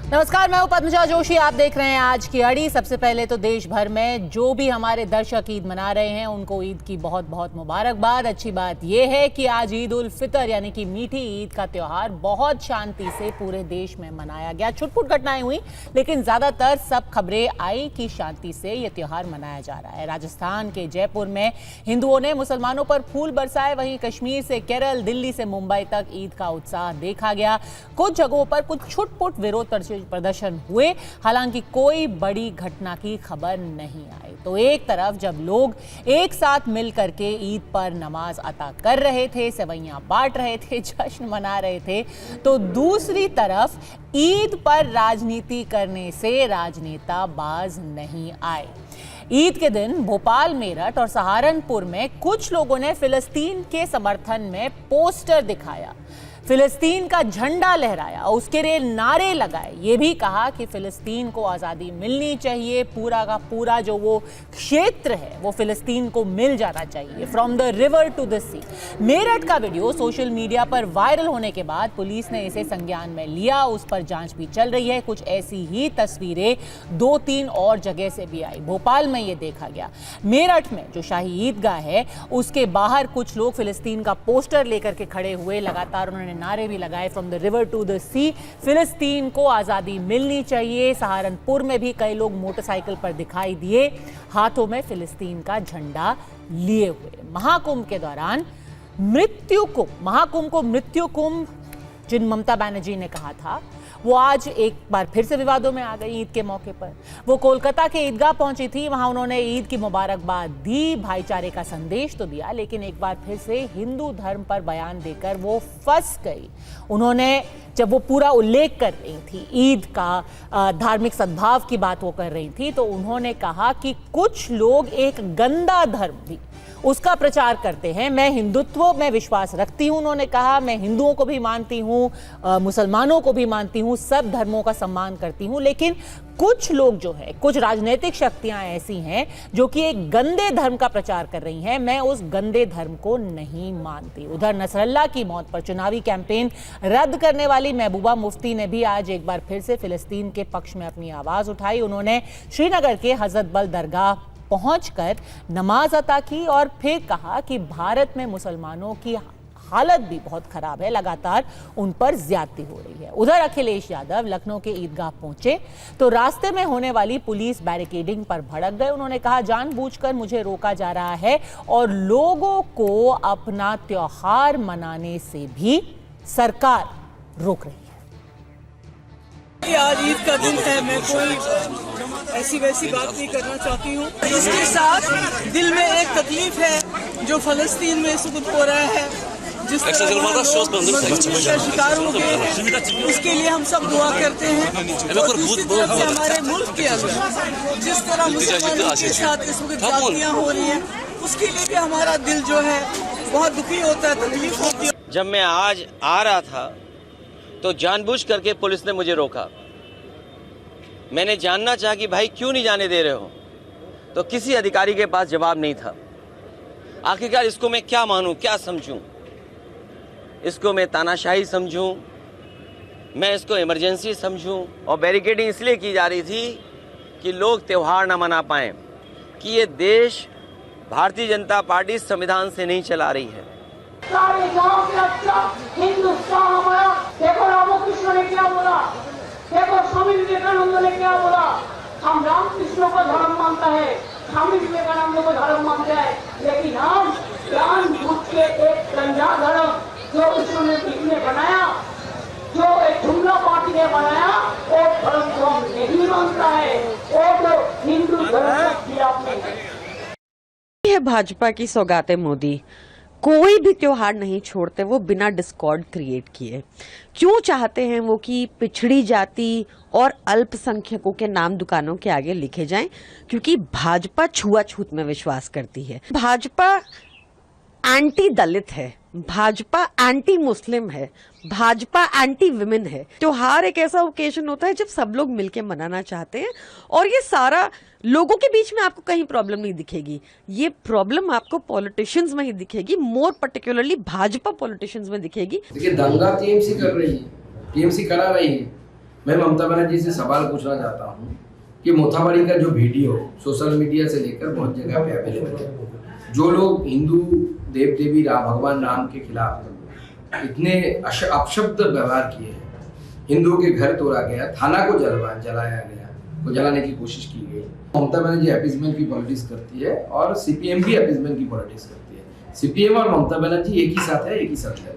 नमस्कार, मैं हूं पद्मजा जोशी। आप देख रहे हैं आज की अड़ी। सबसे पहले तो देश भर में जो भी हमारे दर्शक ईद मना रहे हैं उनको ईद की बहुत बहुत मुबारकबाद। अच्छी बात यह है कि आज ईद उल फितर यानी कि मीठी ईद का त्यौहार बहुत शांति से पूरे देश में मनाया गया। छुटपुट घटनाएं हुई लेकिन ज्यादातर सब खबरें आई कि शांति से ये त्यौहार मनाया जा रहा है। राजस्थान के जयपुर में हिंदुओं ने मुसलमानों पर फूल बरसाए, वहीं कश्मीर से केरल, दिल्ली से मुंबई तक ईद का उत्साह देखा गया। कुछ जगहों पर कुछ छुटपुट विरोध प्रदर्शन हुए, हालांकि कोई बड़ी घटना की खबर नहीं आई। तो एक तरफ जब लोग एक साथ मिलकर के ईद पर नमाज अता कर रहे थे, सेवइयां बांट रहे थे, जश्न मना रहे थे, तो दूसरी तरफ ईद पर राजनीति करने से राजनेता बाज नहीं आए। ईद के दिन भोपाल, मेरठ और सहारनपुर में कुछ लोगों ने फिलिस्तीन के समर्थन में पोस्टर दिखाया, फिलिस्तीन का झंडा लहराया और उसके लिए नारे लगाए। ये भी कहा कि फिलिस्तीन को आज़ादी मिलनी चाहिए, पूरा का पूरा जो वो क्षेत्र है वो फिलिस्तीन को मिल जाना चाहिए, from the river to the sea. Meerut का वीडियो सोशल मीडिया पर वायरल होने के बाद पुलिस ने इसे संज्ञान में लिया, उस पर जांच भी चल रही है। कुछ ऐसी ही तस्वीरें 2-3 और जगह से भी आई। भोपाल में ये देखा गया। मेरठ में जो शाही ईदगाह है उसके बाहर कुछ लोग फिलिस्तीन का पोस्टर लेकर के खड़े हुए, लगातार उन्होंने नारे भी लगाए, from the river to the sea, Palestine को आजादी मिलनी चाहिए। सहारनपुर में भी कई लोग मोटरसाइकिल पर दिखाई दिए, हाथों में फिलिस्तीन का झंडा लिए हुए। महाकुंभ के दौरान महाकुंभ को मृत्यु कुंभ जिन ममता बनर्जी ने कहा था, वो आज एक बार फिर से विवादों में आ गई। ईद के मौके पर वो कोलकाता के ईदगाह पहुंची थी, वहां उन्होंने ईद की मुबारकबाद दी, भाईचारे का संदेश तो दिया, लेकिन एक बार फिर से हिंदू धर्म पर बयान देकर वो फंस गई। उन्होंने जब वो पूरा उल्लेख कर रही थी, ईद का धार्मिक सद्भाव की बात वो कर रही थी, तो उन्होंने कहा कि कुछ लोग एक गंदा धर्म भी उसका प्रचार करते हैं। मैं हिंदुत्व में विश्वास रखती हूं, उन्होंने कहा, मैं हिंदुओं को भी मानती हूं, मुसलमानों को भी मानती हूं, सब धर्मों का सम्मान करती हूं, लेकिन कुछ लोग जो है, कुछ राजनीतिक शक्तियां ऐसी हैं जो कि एक गंदे धर्म का प्रचार कर रही हैं, मैं उस गंदे धर्म को नहीं मानती। उधर नसरल्ला की मौत पर चुनावी कैंपेन रद्द करने वाली महबूबा मुफ्ती ने भी आज एक बार फिर से फिलिस्तीन के पक्ष में अपनी आवाज उठाई। उन्होंने श्रीनगर के हजरत बल दरगाह पहुंचकर नमाज अता की और फिर कहा कि भारत में मुसलमानों की हालत भी बहुत खराब है, लगातार उन पर ज्यादती हो रही है। उधर अखिलेश यादव लखनऊ के ईदगाह पहुंचे तो रास्ते में होने वाली पुलिस बैरिकेडिंग पर भड़क गए। उन्होंने कहा, जानबूझकर मुझे रोका जा रहा है और लोगों को अपना त्योहार मनाने से भी सरकार रोक रही है। आज ईद का दिन है, मैं कोई ऐसी वैसी बात नहीं करना चाहती हूँ। इसके साथ दिल में एक तकलीफ है जो फलस्तीन में इस वक्त हो रहा है, जिस तरह का शिकार हो गए हैं, उसके लिए हम सब दुआ करते हैं। और दूसरी तरफ से हमारे मुल्क के अंदर जिस तरह मुसलमानों के साथ इस वक्त जातियाँ हो रही हैं, उसके लिए भी हमारा दिल जो है बहुत दुखी होता है, तकलीफ होती है। जब मैं आज आ रहा था तो जानबूझ करके पुलिस ने मुझे रोका। मैंने जानना चाहा कि भाई क्यों नहीं जाने दे रहे हो, तो किसी अधिकारी के पास जवाब नहीं था। आखिरकार इसको मैं क्या मानूं, क्या समझूं? इसको मैं तानाशाही समझूं, मैं इसको इमरजेंसी समझूं? और बैरिकेडिंग इसलिए की जा रही थी कि लोग त्यौहार ना मना पाएं, कि ये देश भारतीय जनता पार्टी संविधान से नहीं चला रही है। सारे गांव से अच्छा हिंदुस्तान हमारा। देखो रामकृष्ण ने क्या बोला, देखो स्वामी विवेकानंद ने क्या बोला। हम रामकृष्ण को धर्म मानता है, स्वामी विवेकानंद को धर्म मानते हैं, लेकिन हम जानबूझ के एक गंदा धर्म जो उन्होंने किसने बनाया, जो एक जुमला पार्टी ने बनाया, वो धर्म को हम नहीं मानता है, वो तो हिंदू धर्म का खिलाफ है। भाजपा की सौगातें मोदी कोई भी त्योहार नहीं छोड़ते वो बिना डिस्कॉर्ड क्रिएट किए। क्यों चाहते हैं वो कि पिछड़ी जाति और अल्पसंख्यकों के नाम दुकानों के आगे लिखे जाएं? क्योंकि भाजपा छुआछूत में विश्वास करती है। भाजपा एंटी दलित है, भाजपा एंटी मुस्लिम है, भाजपा एंटी विमेन है। त्योहार एक ऐसा ओकेजन होता है जब सब लोग मिलके मनाना चाहते हैं और ये सारा लोगों के बीच में आपको कहीं प्रॉब्लम नहीं दिखेगी। ये प्रॉब्लम आपको पॉलिटिशियंस में ही दिखेगी, मोर पर्टिकुलरली भाजपा पॉलिटिशियंस में दिखेगी। देखिए, दंगा टीएमसी कर रही है, टीएमसी करा रही है, मैं ममता बनर्जी से सवाल पूछना चाहता हूँ कि मोथाबाड़ी का जो वीडियो सोशल मीडिया से लेकर बहुत जगह पे अवेलेबल है, जो लोग हिंदू देव देवी राम भगवान राम के खिलाफ इतने अपशब्द व्यवहार किए हैं, हिंदुओं के घर तोड़ा गया, थाना को जलाया गया, को जलाने की कोशिश की गई। ममता बनर्जी अपीजमेंट की पॉलिटिक्स करती है और सीपीएम भी अपीजमेंट की पॉलिटिक्स करती है। सीपीएम और ममता बनर्जी एक ही साथ है, एक ही साथ है।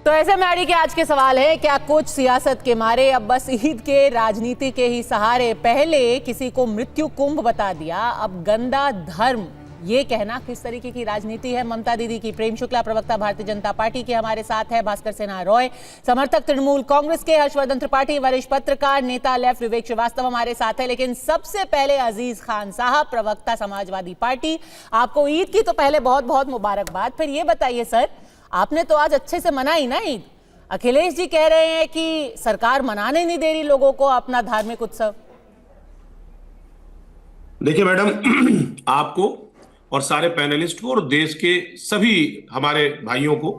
तो ऐसे में आड़ी के आज के सवाल है, क्या कुछ सियासत के मारे अब बस ईद के राजनीति के ही सहारे पहले किसी को मृत्यु कुंभ बता दिया, अब गंदा धर्म, ये कहना किस तरीके की राजनीति है ममता दीदी की? प्रेम शुक्ला प्रवक्ता भारतीय जनता पार्टी के हमारे साथ है, भास्कर सिन्हा रॉय समर्थक तृणमूल कांग्रेस के, हर्षवर्धन त्रिपाठी वरिष्ठ पत्रकार नेता लेफ्ट विवेक श्रीवास्तव हमारे साथ है। लेकिन सबसे पहले अजीज खान साहब प्रवक्ता समाजवादी पार्टी, आपको ईद की तो पहले बहुत बहुत मुबारकबाद। फिर ये बताइए सर, आपने तो आज अच्छे से मनाई ना ईद? अखिलेश जी कह रहे हैं कि सरकार मनाने नहीं दे रही लोगों को अपना धार्मिक उत्सव। देखिए मैडम, आपको और सारे पैनलिस्ट को और देश के सभी हमारे भाइयों को,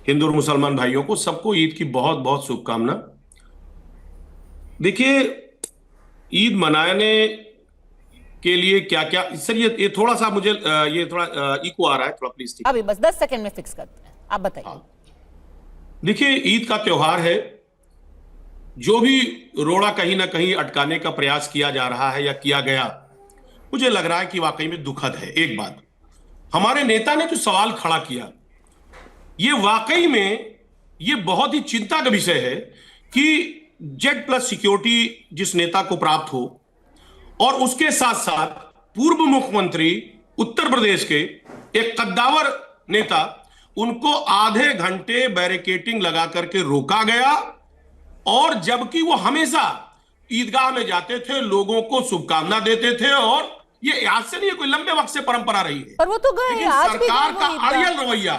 हिंदू और मुसलमान भाइयों को, सबको ईद की बहुत बहुत शुभकामना। देखिए, ईद मनाने के लिए क्या क्या सर, ये थोड़ा सा मुझे ये थोड़ा इको आ रहा है, थोड़ा प्लीज। अभी बस 10 सेकंड में फिक्स करते हैं, आप बताइए। देखिए, ईद का त्योहार है, जो भी रोड़ा कहीं ना कहीं अटकाने का प्रयास किया जा रहा है या किया गया, मुझे लग रहा है कि वाकई में दुखद है। एक बात, हमारे नेता ने जो सवाल खड़ा किया, ये वाकई में ये बहुत ही चिंता का विषय है कि Z+ सिक्योरिटी जिस नेता को प्राप्त हो और उसके साथ साथ पूर्व मुख्यमंत्री उत्तर प्रदेश के एक कद्दावर नेता, उनको आधे घंटे बैरिकेडिंग लगा करके रोका गया, और जबकि वो हमेशा ईदगाह में जाते थे, लोगों को शुभकामना देते थे, और ये आज से नहीं, कोई लंबे वक्त से परंपरा रही है। पर वो तो गए, आज भी सरकार का अड़ियल रवैया।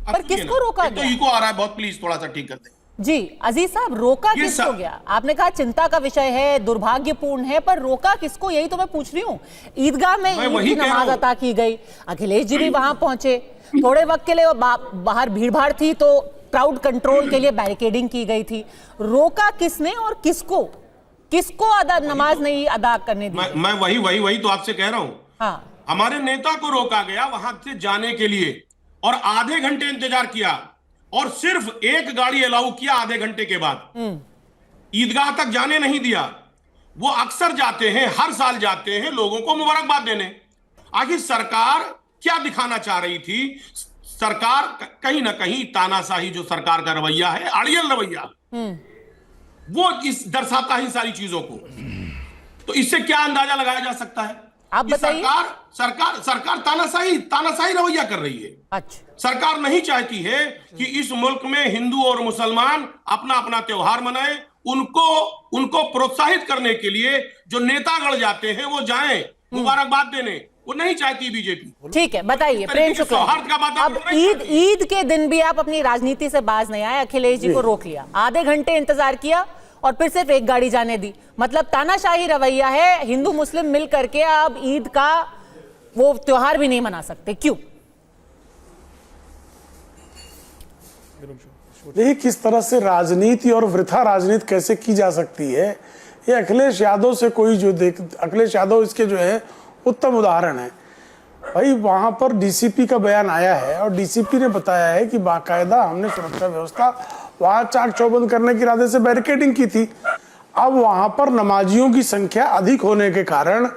पर किसको रोका गया? तो इको आ रहा है बहुत, प्लीज थोड़ा सा ठीक कर दें। जी अजीज साहब, रोका किसको गया? आपने कहा चिंता का विषय है, दुर्भाग्यपूर्ण है, पर रोका किसको, यही तो मैं पूछ रही हूँ। ईदगाह में ईद की नमाज अता की गई, अखिलेश जी भी वहां पहुंचे, थोड़े वक्त के लिए बाहर भीड़-भाड़ थी तो क्राउड कंट्रोल के लिए बैरिकेडिंग की गई थी। रोका किसने और किसको नमाज नहीं अदा करने दी? मैं वही तो आपसे कह रहा हूं। हाँ, हमारे नेता को रोका गया वहां से जाने के लिए, और आधे घंटे इंतजार किया, और सिर्फ एक गाड़ी अलाउ किया आधे घंटे के बाद। ईदगाह तक जाने नहीं दिया। वो अक्सर जाते हैं, हर साल जाते हैं लोगों को मुबारकबाद देने। आखिर सरकार क्या दिखाना चाह रही थी? सरकार कहीं ना कहीं तानाशाही, जो सरकार का रवैया है, अड़ियल रवैया, वो इस दर्शाता ही सारी चीजों को। तो इससे क्या अंदाजा लगाया जा सकता है? आप बताइए। सरकार तानाशाही रवैया कर रही है। अच्छा, सरकार नहीं चाहती है कि इस मुल्क में हिंदू और मुसलमान अपना अपना त्योहार मनाएं। उनको प्रोत्साहित करने के लिए जो नेतागण जाते हैं वो जाएं मुबारकबाद देने, वो नहीं चाहती बीजेपी। ठीक है, बताइए प्रेम शुक्ला। अब ईद के दिन भी आप अपनी राजनीति से बाज नहीं आए, अखिलेश जी को रोक लिया, आधे घंटे इंतजार किया और फिर सिर्फ एक गाड़ी जाने दी। मतलब तानाशाही रवैया है, हिंदू मुस्लिम मिल करके अब ईद का वो त्योहार भी नहीं मना सकते, क्यों? देखिए, किस तरह से राजनीति और वृथा राजनीति कैसे की जा सकती है, ये अखिलेश यादव से अखिलेश यादव इसके जो है उत्तम उदाहरण है। भाई, वहां पर डीसीपी का बयान आया है और डीसीपी ने बताया है कि बाकायदा हमने सुरक्षा व्यवस्था वहां चाक चौबंद करने के इरादे से बैरिकेडिंग की थी। अब वहां पर नमाजियों की संख्या अधिक होने के कारण,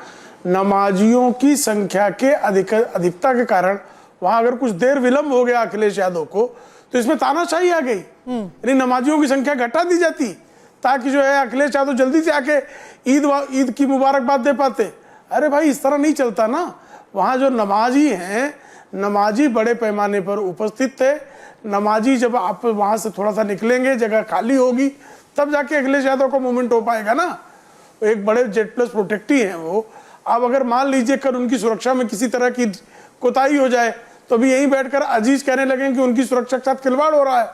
नमाजियों की संख्या के अधिकता के कारण वहां अगर कुछ देर विलंब हो गया अखिलेश यादव को, तो इसमें तानाशाही आ गई। यानी नमाजियों की संख्या घटा दी जाती ताकि जो है अखिलेश यादव जल्दी से आके ईद की मुबारकबाद दे पाते। अरे भाई, इस तरह नहीं चलता ना। वहाँ जो नमाजी हैं, नमाजी बड़े पैमाने पर उपस्थित थे। नमाजी जब आप वहाँ से थोड़ा सा निकलेंगे, जगह खाली होगी, तब जाके अखिलेश यादव का मूवमेंट हो पाएगा ना। एक बड़े Z+ प्रोटेक्टी हैं वो। अब अगर मान लीजिए कर उनकी सुरक्षा में किसी तरह की कोताही हो जाए, तो भी यहीं बैठकर अजीज कहने लगे कि उनकी सुरक्षा के साथ खिलवाड़ हो रहा है।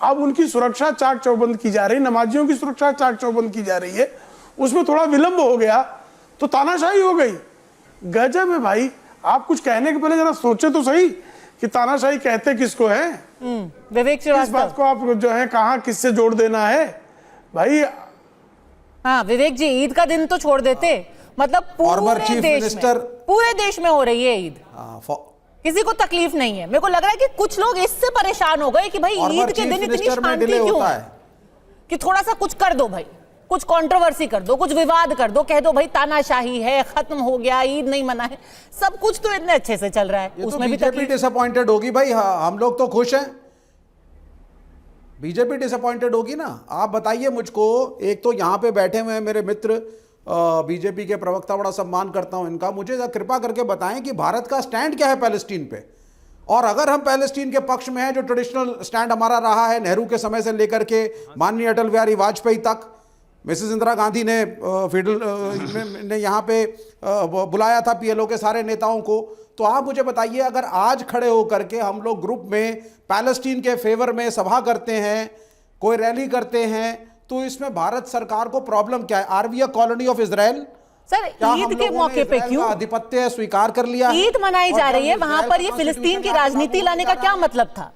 अब उनकी सुरक्षा चाक चौबंद की जा रही, नमाजियों की सुरक्षा चाक चौबंद की जा रही है, उसमें थोड़ा विलंब हो गया तो तानाशाही हो गई। गजब है भाई। आप कुछ कहने के पहले जरा सोचे तो सही कि कि तानाशाही कहते किसको है, विवेक इस बात श्रीवास्तव। को आप जो है कहाँ किससे जोड़ देना है भाई। हाँ विवेक जी, ईद का दिन तो छोड़ देते, मतलब Former पूरे Chief देश Minister- में, पूरे देश में हो रही है ईद, किसी को तकलीफ नहीं है। मेरे को लग रहा है कि कुछ लोग इससे परेशान हो गए कि भाई ईद के दिन इतनी शांति क्यों है, कि थोड़ा सा कुछ कर दो भाई, कुछ कंट्रोवर्सी कर दो, कुछ विवाद कर दो, कह दो भाई तानाशाही है, खत्म हो गया, ईद नहीं मना है, सब कुछ तो इतने अच्छे से चल रहा है, उसमें भी बीजेपी डिसअपॉइंटेड होगी भाई। हम लोग तो खुश हैं, बीजेपी डिसअपॉइंटेड होगी ना। आप बताइए मुझको, एक तो यहां पे बैठे हुए हैं मेरे मित्र बीजेपी के प्रवक्ता, बड़ा सम्मान करता हूं इनका, मुझे कृपा करके बताएं कि भारत का स्टैंड क्या है पैलेस्टीन पे, और अगर हम पैलेस्टीन के पक्ष में हैं, जो ट्रेडिशनल स्टैंड हमारा रहा है नेहरू के समय से लेकर के माननीय अटल बिहारी वाजपेयी तक, मिसेस इंदिरा गांधी ने ने यहाँ पे बुलाया था पीएलओ के सारे नेताओं को, तो आप मुझे बताइए अगर आज खड़े होकर के हम लोग ग्रुप में पैलेस्टीन के फेवर में सभा करते हैं, कोई रैली करते हैं, तो इसमें भारत सरकार को प्रॉब्लम क्या है? Are we a colony of Israel? Sir ईद के मौके पे क्यों आधिपत्य स्वीकार कर लिया? ईद मनाई जा रही है, वहां पर ये फिलिस्तीन की राजनीति लाने का क्या मतलब था?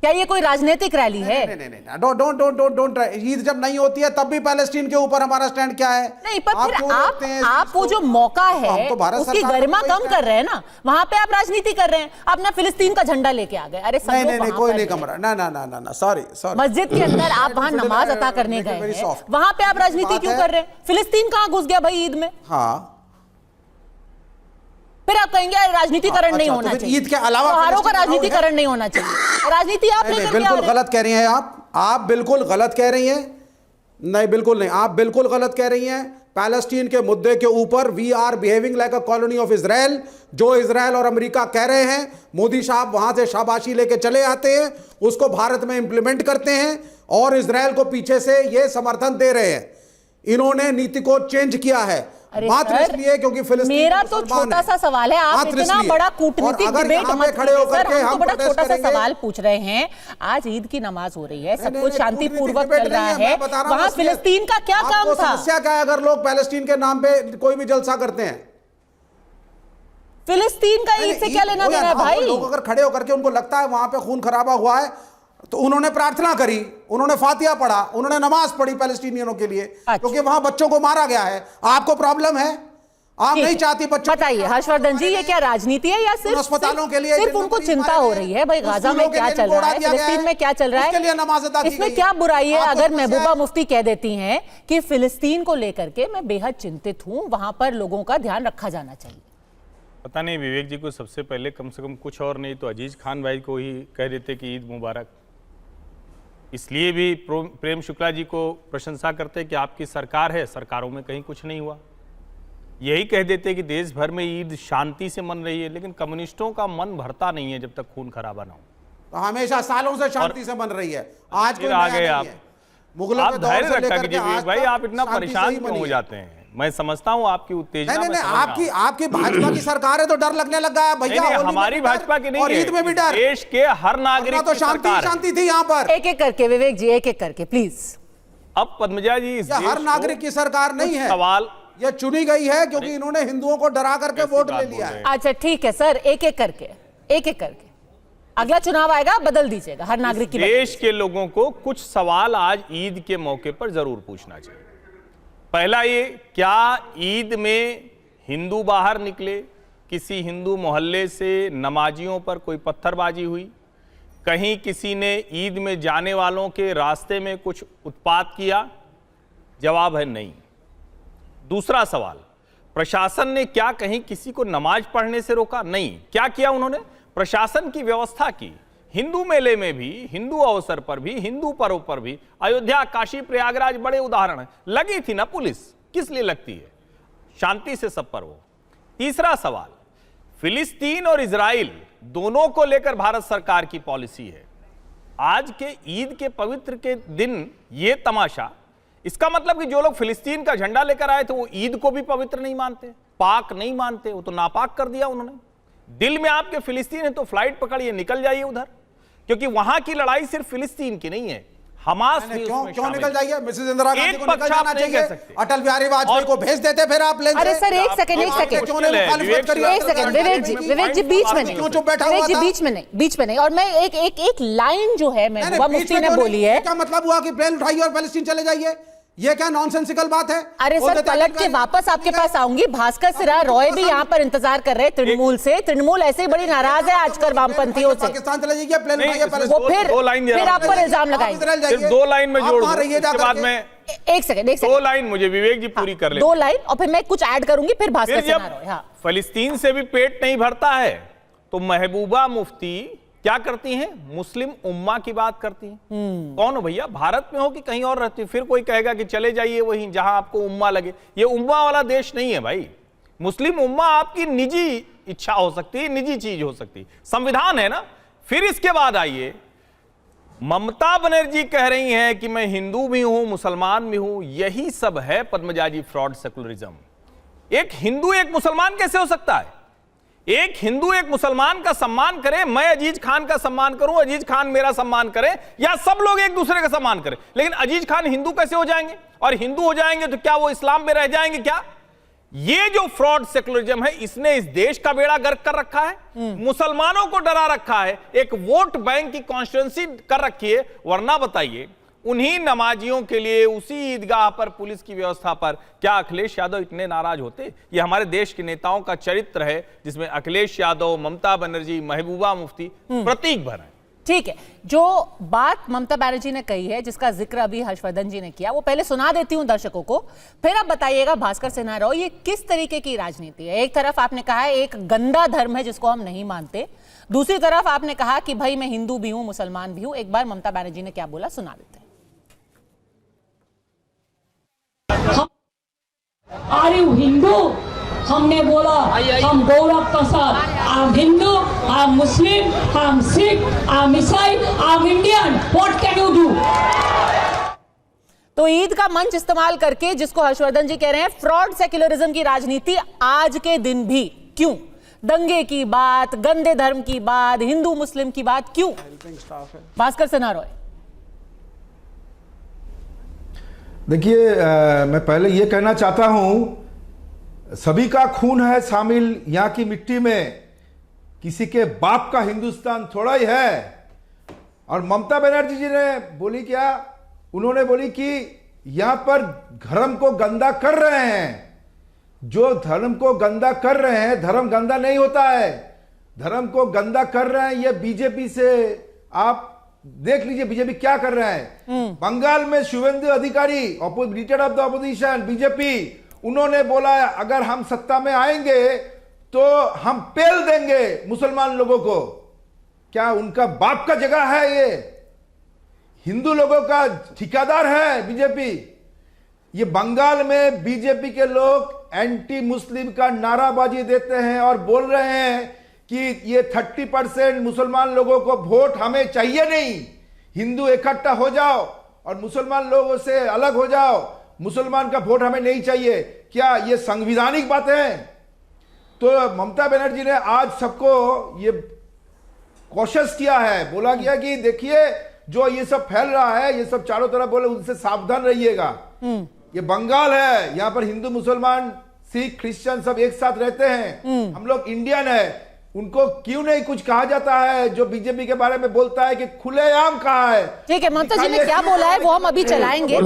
क्या ये कोई राजनीतिक रैली है? नहीं, डोंट ईद जब नहीं होती है तब भी पैलेस्टीन के ऊपर हमारा स्टैंड क्या है? नहीं, पर फिर आप वो जो मौका है उसकी गरिमा कम कर रहे हैं ना, वहां पे आप राजनीति कर रहे हैं, अपना फिलिस्तीन का झंडा लेके आ गए। अरे नहीं, कोई नहीं कम रहा, ना, सॉरी। मस्जिद के अंदर आप वहां नमाज अता करने गए हैं, वहां पे आप राजनीति क्यों कर रहे हैं? फिलिस्तीन कहां घुस गया भाई ईद में? हाँ, फिर आप कहेंगे राजनीतिकरण नहीं होना चाहिए, ईद के अलावा त्योहारों का राजनीतिकरण नहीं होना चाहिए, राजनीति आप लेकर के आ बिल्कुल रहे हैं। गलत कह रही हैं आप बिल्कुल गलत कह रही हैं। नहीं, बिल्कुल नहीं, आप बिल्कुल गलत कह रही हैं। पैलेस्टीन के मुद्दे के ऊपर we are behaving like a colony of Israel. जो इजराइल और अमेरिका कह रहे हैं, मोदी साहब वहां से शाबाशी लेके चले आते हैं, उसको भारत में इंप्लीमेंट करते हैं और इजराइल को पीछे से ये समर्थन दे रहे हैं। इन्होंने नीति को चेंज किया है मात्र इसलिए क्योंकि फिलिस्तीन मेरा तो छोटा सा सवाल है, आप इतना बड़ा कूटनीतिक डिबेट मत कीजिए सर, हम तो बड़ा छोटा सा सवाल पूछ रहे हैं। आज ईद की नमाज हो रही है, सब कुछ शांतिपूर्वक चल रहा है, वहां फिलिस्तीन का क्या काम था? समस्या क्या है अगर लोग पैलेस्टीन के नाम पे कोई भी जलसा करते हैं? फिलिस्तीन का ईद से क्या लेना देना है भाई? लोग अगर खड़े होकर के उनको लगता है वहां पे खून खराबा हुआ है, तो उन्होंने प्रार्थना करी, उन्होंने फातिहा पढ़ा, उन्होंने नमाज पढ़ी पैलेस्टीनियनों के लिए, क्योंकि वहां बच्चों को मारा गया है। आपको प्रॉब्लम है, आप नहीं चाहती बच्चों? बताइए हर्षवर्धन जी, ये क्या राजनीति है या सिर्फ अस्पतालों के लिए सिर्फ उनको चिंता हो रही है भाई गाजा में क्या चल रहा है, फिलिस्तीन में क्या चल रहा है? इसमें क्या बुराई है अगर महबूबा मुफ्ती कह देती हैं कि फिलिस्तीन को लेकर के मैं बेहद चिंतित हूं, वहां पर लोगों का ध्यान रखा जाना चाहिए? पता नहीं, विवेक जी को सबसे पहले कम से कम कुछ और नहीं तो अजीज खान भाई को ही कह देते कि ईद मुबारक। इसलिए भी प्रेम शुक्ला जी को प्रशंसा करते कि आपकी सरकार है, सरकारों में कहीं कुछ नहीं हुआ। यही कह देते कि देश भर में ईद शांति से मन रही है, लेकिन कम्युनिस्टों का मन भरता नहीं है जब तक खून खराबा ना हो। तो हमेशा सालों से शांति से बन रही है, आज कोई आ नया गए नहीं है। मुगलों आप के दौर धैर्य से रखा लेकर के कीजिए आज विवेक भाई, तक आप इतना शांति से परेशान ही क्यों बनी हो है। जाते हैं? मैं समझता हूँ आपकी उत्तेजना। नहीं, आपकी भाजपा की सरकार है तो डर लगने लगा है भैया। नहीं, हमारी भाजपा की नहीं और ईद में भी डर। देश के हर नागरिक तो शांति थी यहाँ पर। एक एक करके विवेक जी, एक एक करके प्लीज। अब पद्मजा जी, हर नागरिक की सरकार नहीं है, सवाल ये चुनी गई है क्योंकि इन्होंने हिंदुओं को डरा करके वोट ले लिया है। अच्छा ठीक है सर, एक एक करके अगला चुनाव आएगा, बदल दीजिएगा हर नागरिक की। देश के लोगों को कुछ सवाल आज ईद के मौके पर जरूर पूछना चाहिए। पहला ये, क्या ईद में हिंदू बाहर निकले, किसी हिंदू मोहल्ले से नमाजियों पर कोई पत्थरबाजी हुई, कहीं किसी ने ईद में जाने वालों के रास्ते में कुछ उत्पात किया? जवाब है नहीं। दूसरा सवाल, प्रशासन ने क्या कहीं किसी को नमाज पढ़ने से रोका? नहीं। क्या किया उन्होंने? प्रशासन की व्यवस्था की। हिंदू मेले में भी, हिंदू अवसर पर भी, हिंदू पर्व पर भी, अयोध्या, काशी, प्रयागराज बड़े उदाहरण हैं, लगी थी ना पुलिस। किस लिए लगती है? शांति से सब पर्व हो। तीसरा सवाल, फिलिस्तीन और इजराइल दोनों को लेकर भारत सरकार की पॉलिसी है। आज के ईद के पवित्र के दिन ये तमाशा, इसका मतलब कि जो लोग फिलिस्तीन का झंडा लेकर आए थे वो ईद को भी पवित्र नहीं मानते, पाक नहीं मानते, वो तो नापाक कर दिया उन्होंने। दिल में आपके फिलिस्तीन है तो फ्लाइट पकड़िए, निकल जाइए उधर, क्योंकि वहां की लड़ाई सिर्फ फिलिस्तीन की नहीं है, हमास भी क्यों उसमें क्यों शामिल निकल है। जाइए? मिसेस इंदिरा गांधी एक को पक्ष निकल जाना आप नहीं कह चाहिए, सकते। अटल बिहारी वाजपेयी को भेज देते फिर आप लेंस अरे से। सर एक सेकंड आपको क्यों नहीं मुखालिफत करी? एक सेकंड विवेक जी बीच में नहीं, क्यों चुप बैठा विवेक हुआ जी था? बीच में नहीं। और मैं एक लाइन जो है महबूबा बीच मुफ्ती में ने क्यों बोली नहीं? है, क्या मतलब हुआ कि प्लेन उठाइए और पैलेस्टीन चले जाइए? ये क्या नॉनसेंसिकल बात है? अरे बोल सर देते पलट के हैं, वापस आपके पास आऊंगी। भास्कर सिरा रॉय भी यहाँ पर इंतजार कर रहे हैं तृणमूल से। तृणमूल ऐसे ही बड़ी नाराज है आजकल वामपंथियों से। पाकिस्तान चले जाइए, प्लेन नहीं, उठाइए, वो पैलेस्टीन वो फिर आप पर इल्जाम लगाएंगे। सिर्फ 2 लाइन में जोड़ दूं, रहिए उसके बाद मैं एक सेकंड 2 लाइन मुझे विवेक जी पूरी कर ले। 2 लाइन और फिर मैं कुछ ऐड करूंगी, फिर भास्कर फिर सिरा जब रॉय। हाँ फलस्तीन से भी पेट नहीं भरता है तो महबूबा मुफ्ती क्या करती हैं? मुस्लिम उम्मा की बात करती हैं। कौन हो भैया? भारत में हो कि कहीं और रहती? फिर कोई कहेगा कि चले जाइए वहीं जहां आपको उम्मा लगे। ये उम्मा वाला देश नहीं है भाई। मुस्लिम उम्मा आपकी निजी इच्छा हो सकती है, निजी चीज हो सकती है, संविधान है ना। फिर इसके बाद आइए, ममता बनर्जी कह रही हैं कि मैं हिंदू भी हूं, मुसलमान भी हूं। यही सब है पद्मजा जी फ्रॉड सेकुलरिज्म। एक हिंदू एक मुसलमान कैसे हो सकता है? एक हिंदू एक मुसलमान का सम्मान करे, मैं अजीज खान का सम्मान करूं, अजीज खान मेरा सम्मान करें, या सब लोग एक दूसरे का सम्मान करें। लेकिन अजीज खान हिंदू कैसे हो जाएंगे? और हिंदू हो जाएंगे तो क्या वो इस्लाम में रह जाएंगे क्या? ये जो फ्रॉड सेकुलरिज्म है, इसने इस देश का बेड़ा गर्क कर रखा है, मुसलमानों को डरा रखा है, एक वोट बैंक की कॉन्स्टिट्यूंसी कर रखी है। वरना बताइए, उन्हीं नमाजियों के लिए उसी ईदगाह पर पुलिस की व्यवस्था पर क्या अखिलेश यादव इतने नाराज होते? ये हमारे देश के नेताओं का चरित्र है, जिसमें अखिलेश यादव, ममता बनर्जी, महबूबा मुफ्ती प्रतीक भर है। ठीक है, जो बात ममता बनर्जी ने कही है, जिसका जिक्र अभी हर्षवर्धन जी ने किया, वो पहले सुना देती हूं दर्शकों को, फिर आप बताइएगा भास्कर सिन्हा रॉय ये किस तरीके की राजनीति है। एक तरफ आपने कहा है एक गंदा धर्म है जिसको हम नहीं मानते, दूसरी तरफ आपने कहा कि भाई मैं हिंदू भी हूं, मुसलमान भी हूं। एक बार ममता बनर्जी ने क्या बोला सुना देते हैं। Are you Hindu? हमने बोला हम गौरव के साथ I am Hindu, I am Muslim, I am Sikh, I am ईसाई, I am Indian. What can you do? तो ईद का मंच इस्तेमाल करके, जिसको हर्षवर्धन जी कह रहे हैं फ्रॉड सेक्युलरिज्म की राजनीति, आज के दिन भी क्यों? दंगे की बात, गंदे धर्म की बात, हिंदू मुस्लिम की बात क्यों? भास्कर सिन्हा रॉय। देखिए, मैं पहले ये कहना चाहता हूं, सभी का खून है शामिल यहाँ की मिट्टी में, किसी के बाप का हिंदुस्तान थोड़ा ही है। और ममता बनर्जी जी ने बोली क्या? उन्होंने बोली कि यहाँ पर धर्म को गंदा कर रहे हैं। जो धर्म को गंदा कर रहे हैं, धर्म गंदा नहीं होता है, धर्म को गंदा कर रहे हैं ये बीजेपी से। आप देख लीजिए बीजेपी क्या कर रहे हैं। बंगाल में शुभेंदु अधिकारी, leader of the opposition BJP, उन्होंने बोला अगर हम सत्ता में आएंगे तो हम पेल देंगे मुसलमान लोगों को। क्या उनका बाप का जगह है? ये हिंदू लोगों का ठिकादार है बीजेपी। ये बंगाल में बीजेपी के लोग एंटी मुस्लिम का नाराबाजी देते हैं और बोल रहे हैं कि ये 30% मुसलमान लोगों को वोट हमें चाहिए नहीं, हिंदू इकट्ठा हो जाओ और मुसलमान लोगों से अलग हो जाओ, मुसलमान का वोट हमें नहीं चाहिए। क्या ये संवैधानिक बात है? तो ममता बनर्जी ने आज सबको ये कॉशियस किया है, बोला गया कि देखिए जो ये सब फैल रहा है, ये सब चारों तरफ बोले उनसे सावधान रहिएगा। ये बंगाल है, यहाँ पर हिंदू मुसलमान सिख क्रिश्चियन सब एक साथ रहते हैं, हम लोग इंडियन है। उनको क्यों नहीं कुछ कहा जाता है? जो बीजेपी के बारे में बोलता है कि खुलेआम कहा है। ठीक है, ममता जी ने क्या बोला है वो हम अभी चलाएंगे,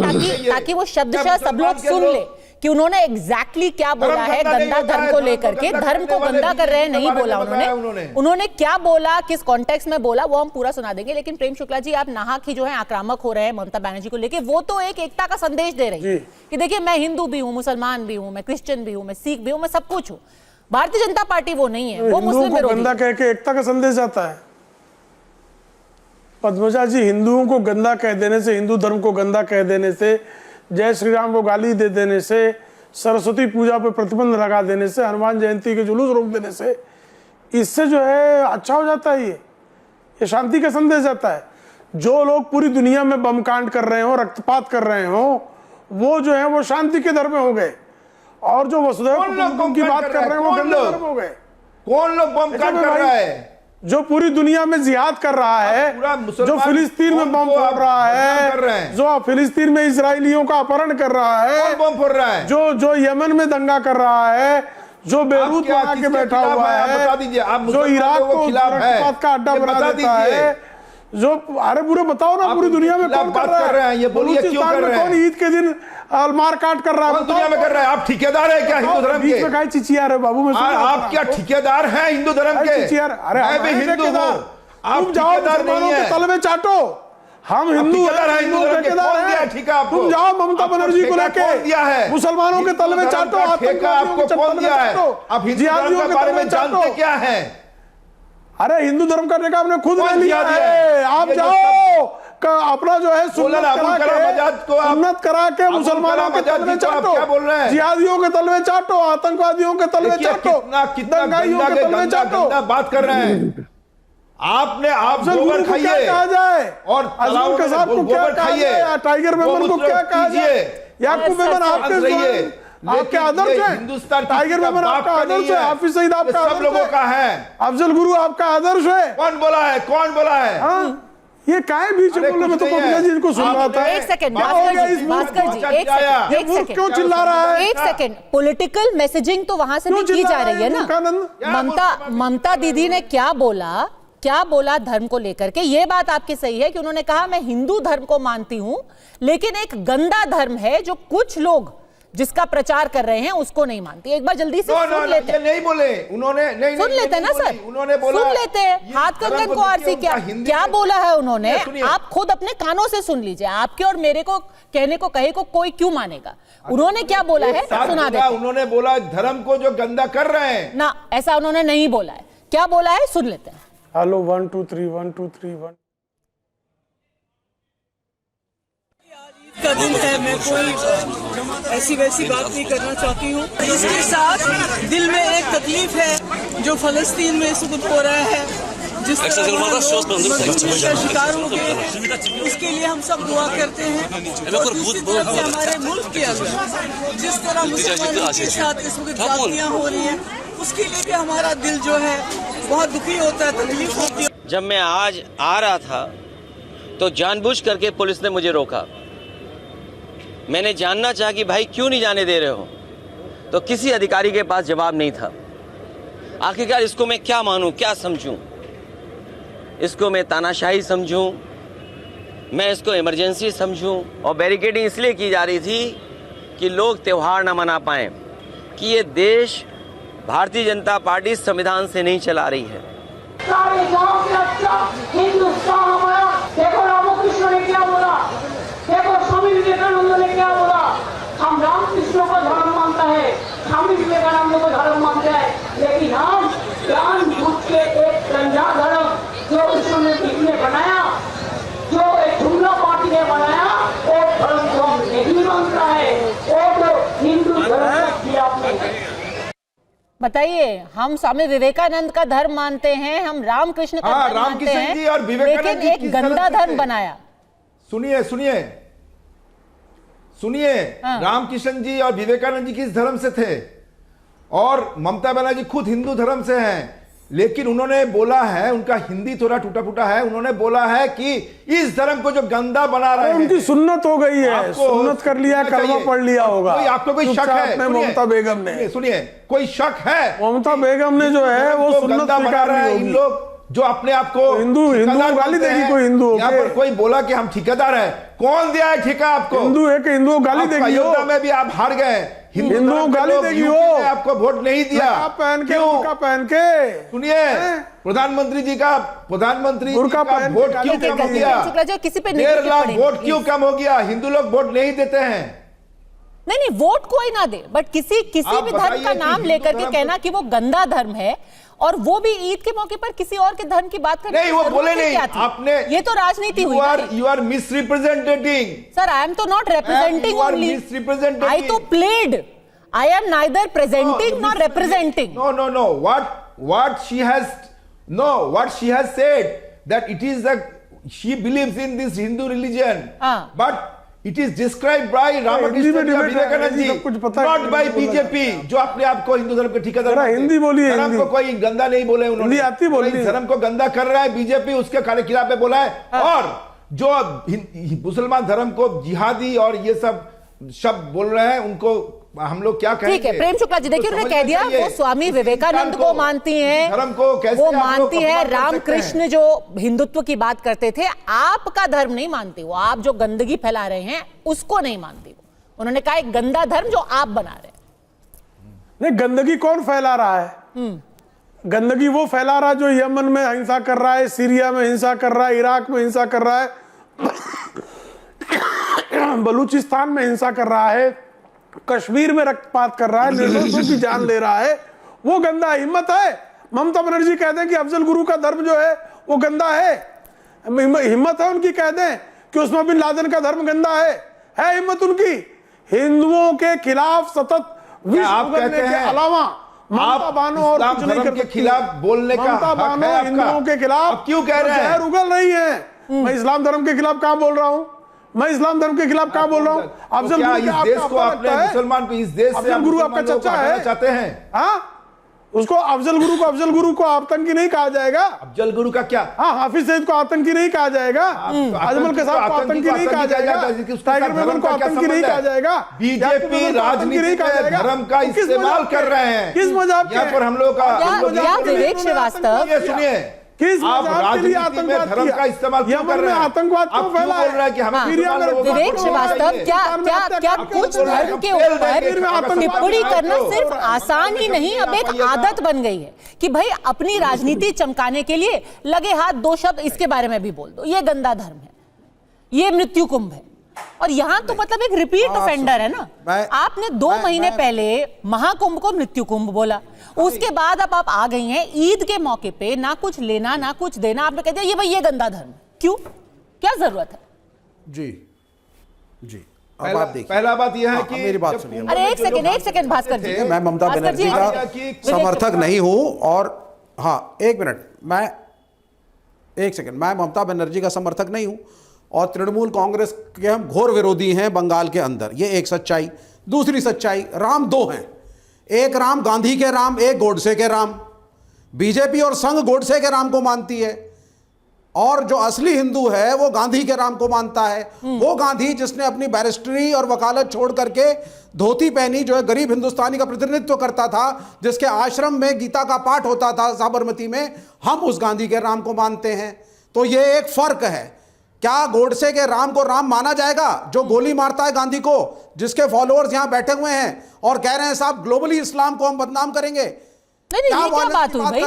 ताकि वो शब्दशः सब लोग सुन ले कि उन्होंने एग्जैक्टली क्या बोला है गंदा धर्म को लेकर के। धर्म को गंदा कर रहे हैं नहीं बोला उन्होंने क्या बोला, किस कॉन्टेक्स्ट में बोला, वो हम पूरा सुना देंगे। लेकिन प्रेम शुक्ला जी, आप नाहक ही जो है आक्रामक हो रहे हैं ममता बनर्जी को लेके। वो तो एक एकता का संदेश दे रही है कि देखिए मैं हिंदू भी हूँ, मुसलमान भी हूँ, मैं क्रिश्चियन भी हूँ, मैं सिख भी हूँ, मैं सब कुछ हूँ। भारतीय जनता पार्टी वो नहीं है, वो मुस्लिम विरोधी। गंदा कह के एकता का संदेश जाता है। पद्मजा जी, हिंदुओं को गंदा कह देने से, हिंदू धर्म को गंदा कह देने से, जय श्री राम को गाली दे देने से, सरस्वती पूजा पर प्रतिबंध लगा देने से, हनुमान जयंती के जुलूस रोक देने से, इससे जो है अच्छा हो जाता है। ये शांति का संदेश जाता है। जो लोग पूरी दुनिया में बम कांड कर रहे हो, रक्तपात कर रहे हो, वो जो है वो शांति के धर्म में हो गए। और जो वसुधैव कुटुंबकम की बात कर रहे हैं वो गंदे धर्म हो गए। कौन लोग बम कांड कर रहा है? जो पूरी दुनिया में जिहाद कर रहा है, जो फिलिस्तीन में बम फोड़ रहा है, जो फिलिस्तीन में इजरायलियों का अपहरण कर रहा है, बम फोड़ रहा है, जो यमन में दंगा कर रहा है, जो बेरूत बना के बैठा हुआ है, बता दीजिए। आप जो इराक को आतंकवाद का अड्डा बना देता है, जो अरे पूरे बताओ ना, पूरी दुनिया में कौन कर रहा है? ये बोलिए क्यों कर रहे हैं? कौन ईद के दिन मार काट कर रहा है? दुनिया में कर रहे हैं। आप ठेकेदार है क्या हिंदू धर्म के? बीच में कहीं चिचिया रहे बाबू, मैं आप क्या ठेकेदार हैं हिंदू धर्म के? अरे मैं भी हिंदू हूँ, आप जाओ ठेकेदार नहीं के है। तल में चाटो, हम हिंदू हैं, हिंदू धर्म के ठेकेदार कौन दिया हैं। ठेका आपको? तुम जाओ ममता बनर्जी को लेके दिया है मुसलमानों के तल में चाटो, ठेका आपको कौन दिया है? आप हिंदू धर्म के बारे में जानते क्या है? अरे हिंदू धर्म का ठेका आपने खुद ले लिया दिया है। आप जाओ अपना जो है सुन्नत करा के मुसलमानों के तल में चाटो, जिहादियों के तल में चाटो, आतंकवादियों के तल में चाटो, दंगाइयों के तल में चाटो। बात कर रहे हैं आप गोबर खाइए कहा जाए और अजमल के साथ को क्या खाइए, टाइगर मेमन को क्या कहा जाए, याकूब मेमन आपके आदर्श है, हिंदुस्तान टाइगर मेमन आपका आदर्श है, हाफिज सईद आपका सब लोगों का है, अफजल गुरु आपका आदर्श है। कौन बोला है? ये काहे बीच बोले, मैं तो पब्लिक जी इनको सुन रहा था। एक सेकंड भास्कर जी, एक सेकंड क्यों चिल्ला रहा है? एक सेकंड, पॉलिटिकल मैसेजिंग तो वहां से भी की जा रही है ना। ममता दीदी ने क्या बोला धर्म को लेकर के, ये बात आपकी सही है कि उन्होंने कहा मैं हिंदू धर्म को मानती हूं, लेकिन एक गंदा धर्म है जो कुछ लोग जिसका प्रचार कर रहे हैं उसको नहीं मानती। एक बार जल्दी से सुन लेते हैं। नहीं बोले उन्होंने, नहीं सुन लेते हैं ना सर, उन्होंने बोला, सुन लेते हैं। हाथ कंगन को आरसी क्या बोला है उन्होंने, आप खुद अपने कानों से सुन लीजिए। आपके और मेरे को कहने को कहे को कोई क्यों मानेगा? उन्होंने क्या बोला है सुना दे। उन्होंने बोला धर्म को जो गंदा कर रहे हैं ना, ऐसा उन्होंने नहीं बोला है। क्या बोला है सुन लेते हैं। हेलो 1 2 3 1 2 3 1 का दिन है, मैं कोई ऐसी वैसी बात नहीं करना चाहती हूँ। इसके साथ दिल में एक तकलीफ है जो फलस्तीन में इस वक्त हो रहा है, जिस तरह शिकार हो गए, उसके लिए हम सब दुआ करते हैं। और दूसरी तरफ से हमारे मुल्क के अंदर जिस तरह मुसलमानों के साथ इस वक्त जातियाँ हो रही हैं, उसके लिए भी हमारा दिल जो है बहुत दुखी होता है, तकलीफ होती है। जब मैं आज आ रहा था तो जानबूझ करके पुलिस ने मुझे रोका। मैंने जानना चाहा कि भाई क्यों नहीं जाने दे रहे हो, तो किसी अधिकारी के पास जवाब नहीं था। आखिरकार इसको मैं क्या मानूं, क्या समझूं? इसको मैं तानाशाही समझूं, मैं इसको इमरजेंसी समझूं? और बैरिकेडिंग इसलिए की जा रही थी कि लोग त्यौहार ना मना पाएं, कि ये देश भारतीय जनता पार्टी संविधान से नहीं चला रही है। सारे गांव से अच्छा हिंदुस्तान हमारा। देखो रामकृष्ण ने क्या बोला, देखो स्वामी विवेकानंद ने क्या बोला। हम रामकृष्ण को धर्म मानता है, स्वामी विवेकानंद को धर्म मानते हैं, लेकिन हम जानबूझ के एक गंदा धर्म जो उन्होंने किसने बनाया, जो एक जुमला पार्टी ने बनाया, वो धर्म को हम नहीं मानता है, वो तो हिंदू धर्म किया आपने। बताइए, हम स्वामी विवेकानंद का धर्म मानते हैं, हम रामकृष्ण का धर्म मानते हैं, जी और विवेकानंद लेकिन एक गंदा धर्म बनाया। सुनिए रामकृष्ण जी और विवेकानंद जी किस धर्म से थे? और ममता बनर्जी खुद हिंदू धर्म से हैं, लेकिन उन्होंने बोला है, उनका हिंदी थोड़ा टूटा फूटा है, उन्होंने बोला है कि इस धर्म को जो गंदा बना रहे हैं, उनकी सुन्नत हो गई है, सुन्नत कर लिया, कलमा पढ़ लिया होगा। आपको कोई शक है? ममता बेगम ने, सुनिए, कोई शक है? ममता बेगम ने जो है वो सुन्नत स्वीकार नहीं होगी। इन लोग जो अपने आप को हिंदू गाली देगी, कोई हिंदू यहाँ पर कोई बोला कि हम ठेकेदार हैं, कौन दिया है ठेका आपको? हिंदू है कि हिंदू गाली देगी? अयोध्या में भी आप हार गए, हिंदू गाली देगी, वो आपको वोट नहीं दिया। पहन के सुनिए, प्रधानमंत्री जी का वोट क्यों कम हो गया? 1.5 लाख वोट क्यों कम हो गया? हिंदू लोग वोट नहीं देते हैं। नहीं, वोट कोई ना दे, बट किसी भी धर्म का नाम लेकर के कहना कि वो गंदा धर्म है, और वो भी ईद के मौके पर किसी और के धर्म की बात करने नहीं, वो बोले नहीं आपने। ये तो राजनीति हुई। You are misrepresenting. Sir, I am तो नॉट रिप्रेजेंटिंग ओनली, आई तो played, I am neither presenting nor representing. No. What she has said that it is she believes in this Hindu religion, but it is describe by Ramakrishna Vivekananda ji, not by BJP, जो अपने आप को हिंदू धर्म के ठेकेदार। हिंदी बोलिए, धर्म को कोई गंदा नहीं बोले उन्होंने, आती बोलिए। धर्म को गंदा कर रहा है बीजेपी, उसके खिलाफ में बोला है। और जो मुसलमान धर्म को जिहादी और ये सब शब्द बोल रहे हैं, उनको हम लोग क्या कहेंगे? ठीक है प्रेम शुक्ला जी, देखिए उन्होंने कह दिया वो स्वामी विवेकानंद को मानती हैं, धर्म को कैसे वो मानती है, रामकृष्ण जो हिंदुत्व की बात करते थे, आपका धर्म नहीं मानती वो, आप जो गंदगी फैला रहे हैं उसको नहीं मानती वो। उन्होंने कहा एक गंदा धर्म जो आप बना रहे हैं। नहीं, गंदगी कौन फैला रहा है? गंदगी वो फैला रहा है जो यमन में हिंसा कर रहा है, सीरिया में हिंसा कर रहा है, इराक में हिंसा कर रहा है, बलूचिस्तान में हिंसा कर रहा है, कश्मीर में रक्तपात कर रहा है, निर्दोषों की जान ले रहा है। वो गंदा हिम्मत है? ममता बनर्जी कहते हैं कि अफजल गुरु का धर्म जो है वो गंदा है। हिम्मत है उनकी कह दें कि उस्मा बिन लादेन का धर्म गंदा है हिम्मत उनकी? हिंदुओं के खिलाफ सतत विष उगलने के अलावा ममता बानो और कुछ नहीं कर के खिलाफ बोलने का ममता बानो हिंदुओं के खिलाफ क्यों कह रहे हैं? उगल रही है। मैं इस्लाम धर्म के खिलाफ कहां बोल रहा हूं? मैं इस्लाम धर्म के खिलाफ कहां बोल रहा हूं? अफजल गुरु इस देश को अपने मुसलमान को, इस देश से अफजल गुरु आपका चचा है चाहते हैं? हाँ, उसको अफजल गुरु को आतंकी नहीं कहा जाएगा। अफजल गुरु का क्या? हाँ, हाफिज सईद को आतंकी नहीं कहा जाएगा, अजमल के साथ को आतंकी नहीं कहा जाएगा, टाइगर मेमन को आतंकी नहीं कहा जाएगा। बीजेपी राजनीति में धर्म का इस्तेमाल कर रहे हैं। किस मजाक यहाँ पर हम लोग का विवेक श्रीवास्तव, सुनिए, किस आप राजनीति में धर्म का इस्तेमाल क्यों कर रहे हैं? आतंकवाद क्यों फैला है? विवेक श्रीवास्तव, क्या कुछ धर्म के ऊपर टिप्पणी करना सिर्फ आसान ही नहीं, अब एक आदत बन गई है कि भाई अपनी राजनीति चमकाने के लिए लगे हाथ दो शब्द इसके बारे में भी बोल दो, ये गंदा धर्म है, ये मृत्यु कुंभ है। और यहाँ तो मतलब एक रिपीट ऑफेंडर है ना। आपने 2 महीने पहले महाकुंभ को मृत्यु कुंभ बोला, उसके बाद अब आप आ गई हैं ईद के मौके पे, ना कुछ लेना ना कुछ देना, आपने कह दिया ये भाई ये गंदा धर्म। क्यों, क्या जरूरत है? जी अब आप देखिए, पहला बात यह है कि मेरी बात सुनिए। अरे एक सेकंड भास्कर जी, मैं ममता बनर्जी का समर्थक नहीं हूं, और हाँ एक मिनट, मैं ममता बनर्जी का समर्थक नहीं हूं और तृणमूल कांग्रेस के हम घोर विरोधी हैं बंगाल के अंदर, ये एक सच्चाई। दूसरी सच्चाई, राम 2 हैं, एक राम गांधी के राम, एक गोडसे के राम। बीजेपी और संघ गोडसे के राम को मानती है, और जो असली हिंदू है वो गांधी के राम को मानता है। वो गांधी जिसने अपनी बैरिस्ट्री और वकालत छोड़ करके धोती पहनी, जो है गरीब हिंदुस्तानी का प्रतिनिधित्व करता था, जिसके आश्रम में गीता का पाठ होता था साबरमती में, हम उस गांधी के राम को मानते हैं। तो ये एक फर्क है। क्या गोडसे के राम को राम माना जाएगा जो गोली मारता है गांधी को, जिसके फॉलोअर्स यहां बैठे हुए हैं और कह रहे हैं साहब ग्लोबली इस्लाम को हम बदनाम करेंगे? नहीं, ये क्या बात हुई भाई?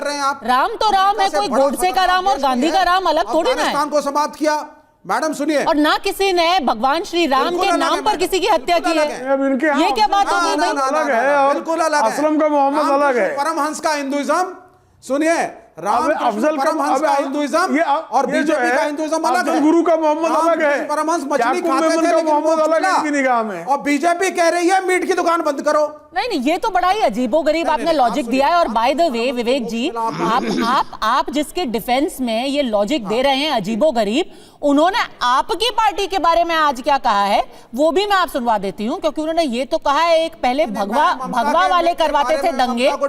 राम तो राम है, कोई गोडसे का राम और गांधी का राम अलग थोड़ी ना है। अफगानिस्तान को समाप्त किया, मैडम सुनिए, और ना किसी ने भगवान श्री राम के नाम पर किसी की हत्या की है। ये क्या बात हो गई? अलग है, बिल्कुल अलग है। असलम का मोहम्मद अलग है, परमहंस का हिंदुइज्म। सुनिए, राम अफजल परमहंस का हिंदुइज्म और बीजेपी का हिंदुइज्म अलग है। गुरु का मोहम्मद अलग है, परमहंस मछली खाते थे लेकिन मोहम्मद अलग है इनकी निगाह में। और बीजेपी कह रही है मीट की दुकान बंद करो। नहीं, ये तो बड़ा ही अजीबोगरीब आपने लॉजिक दिया है। और बाय द वे विवेक जी, आप जिसके डिफेंस में ये लॉजिक दे रहे हैं अजीबोगरीब, उन्होंने आपकी पार्टी के बारे में आज क्या कहा है वो भी मैं आप सुनवा देती हूँ, क्योंकि उन्होंने ये तो कहा है एक पहले भगवा वाले करवाते थे दंगे, अब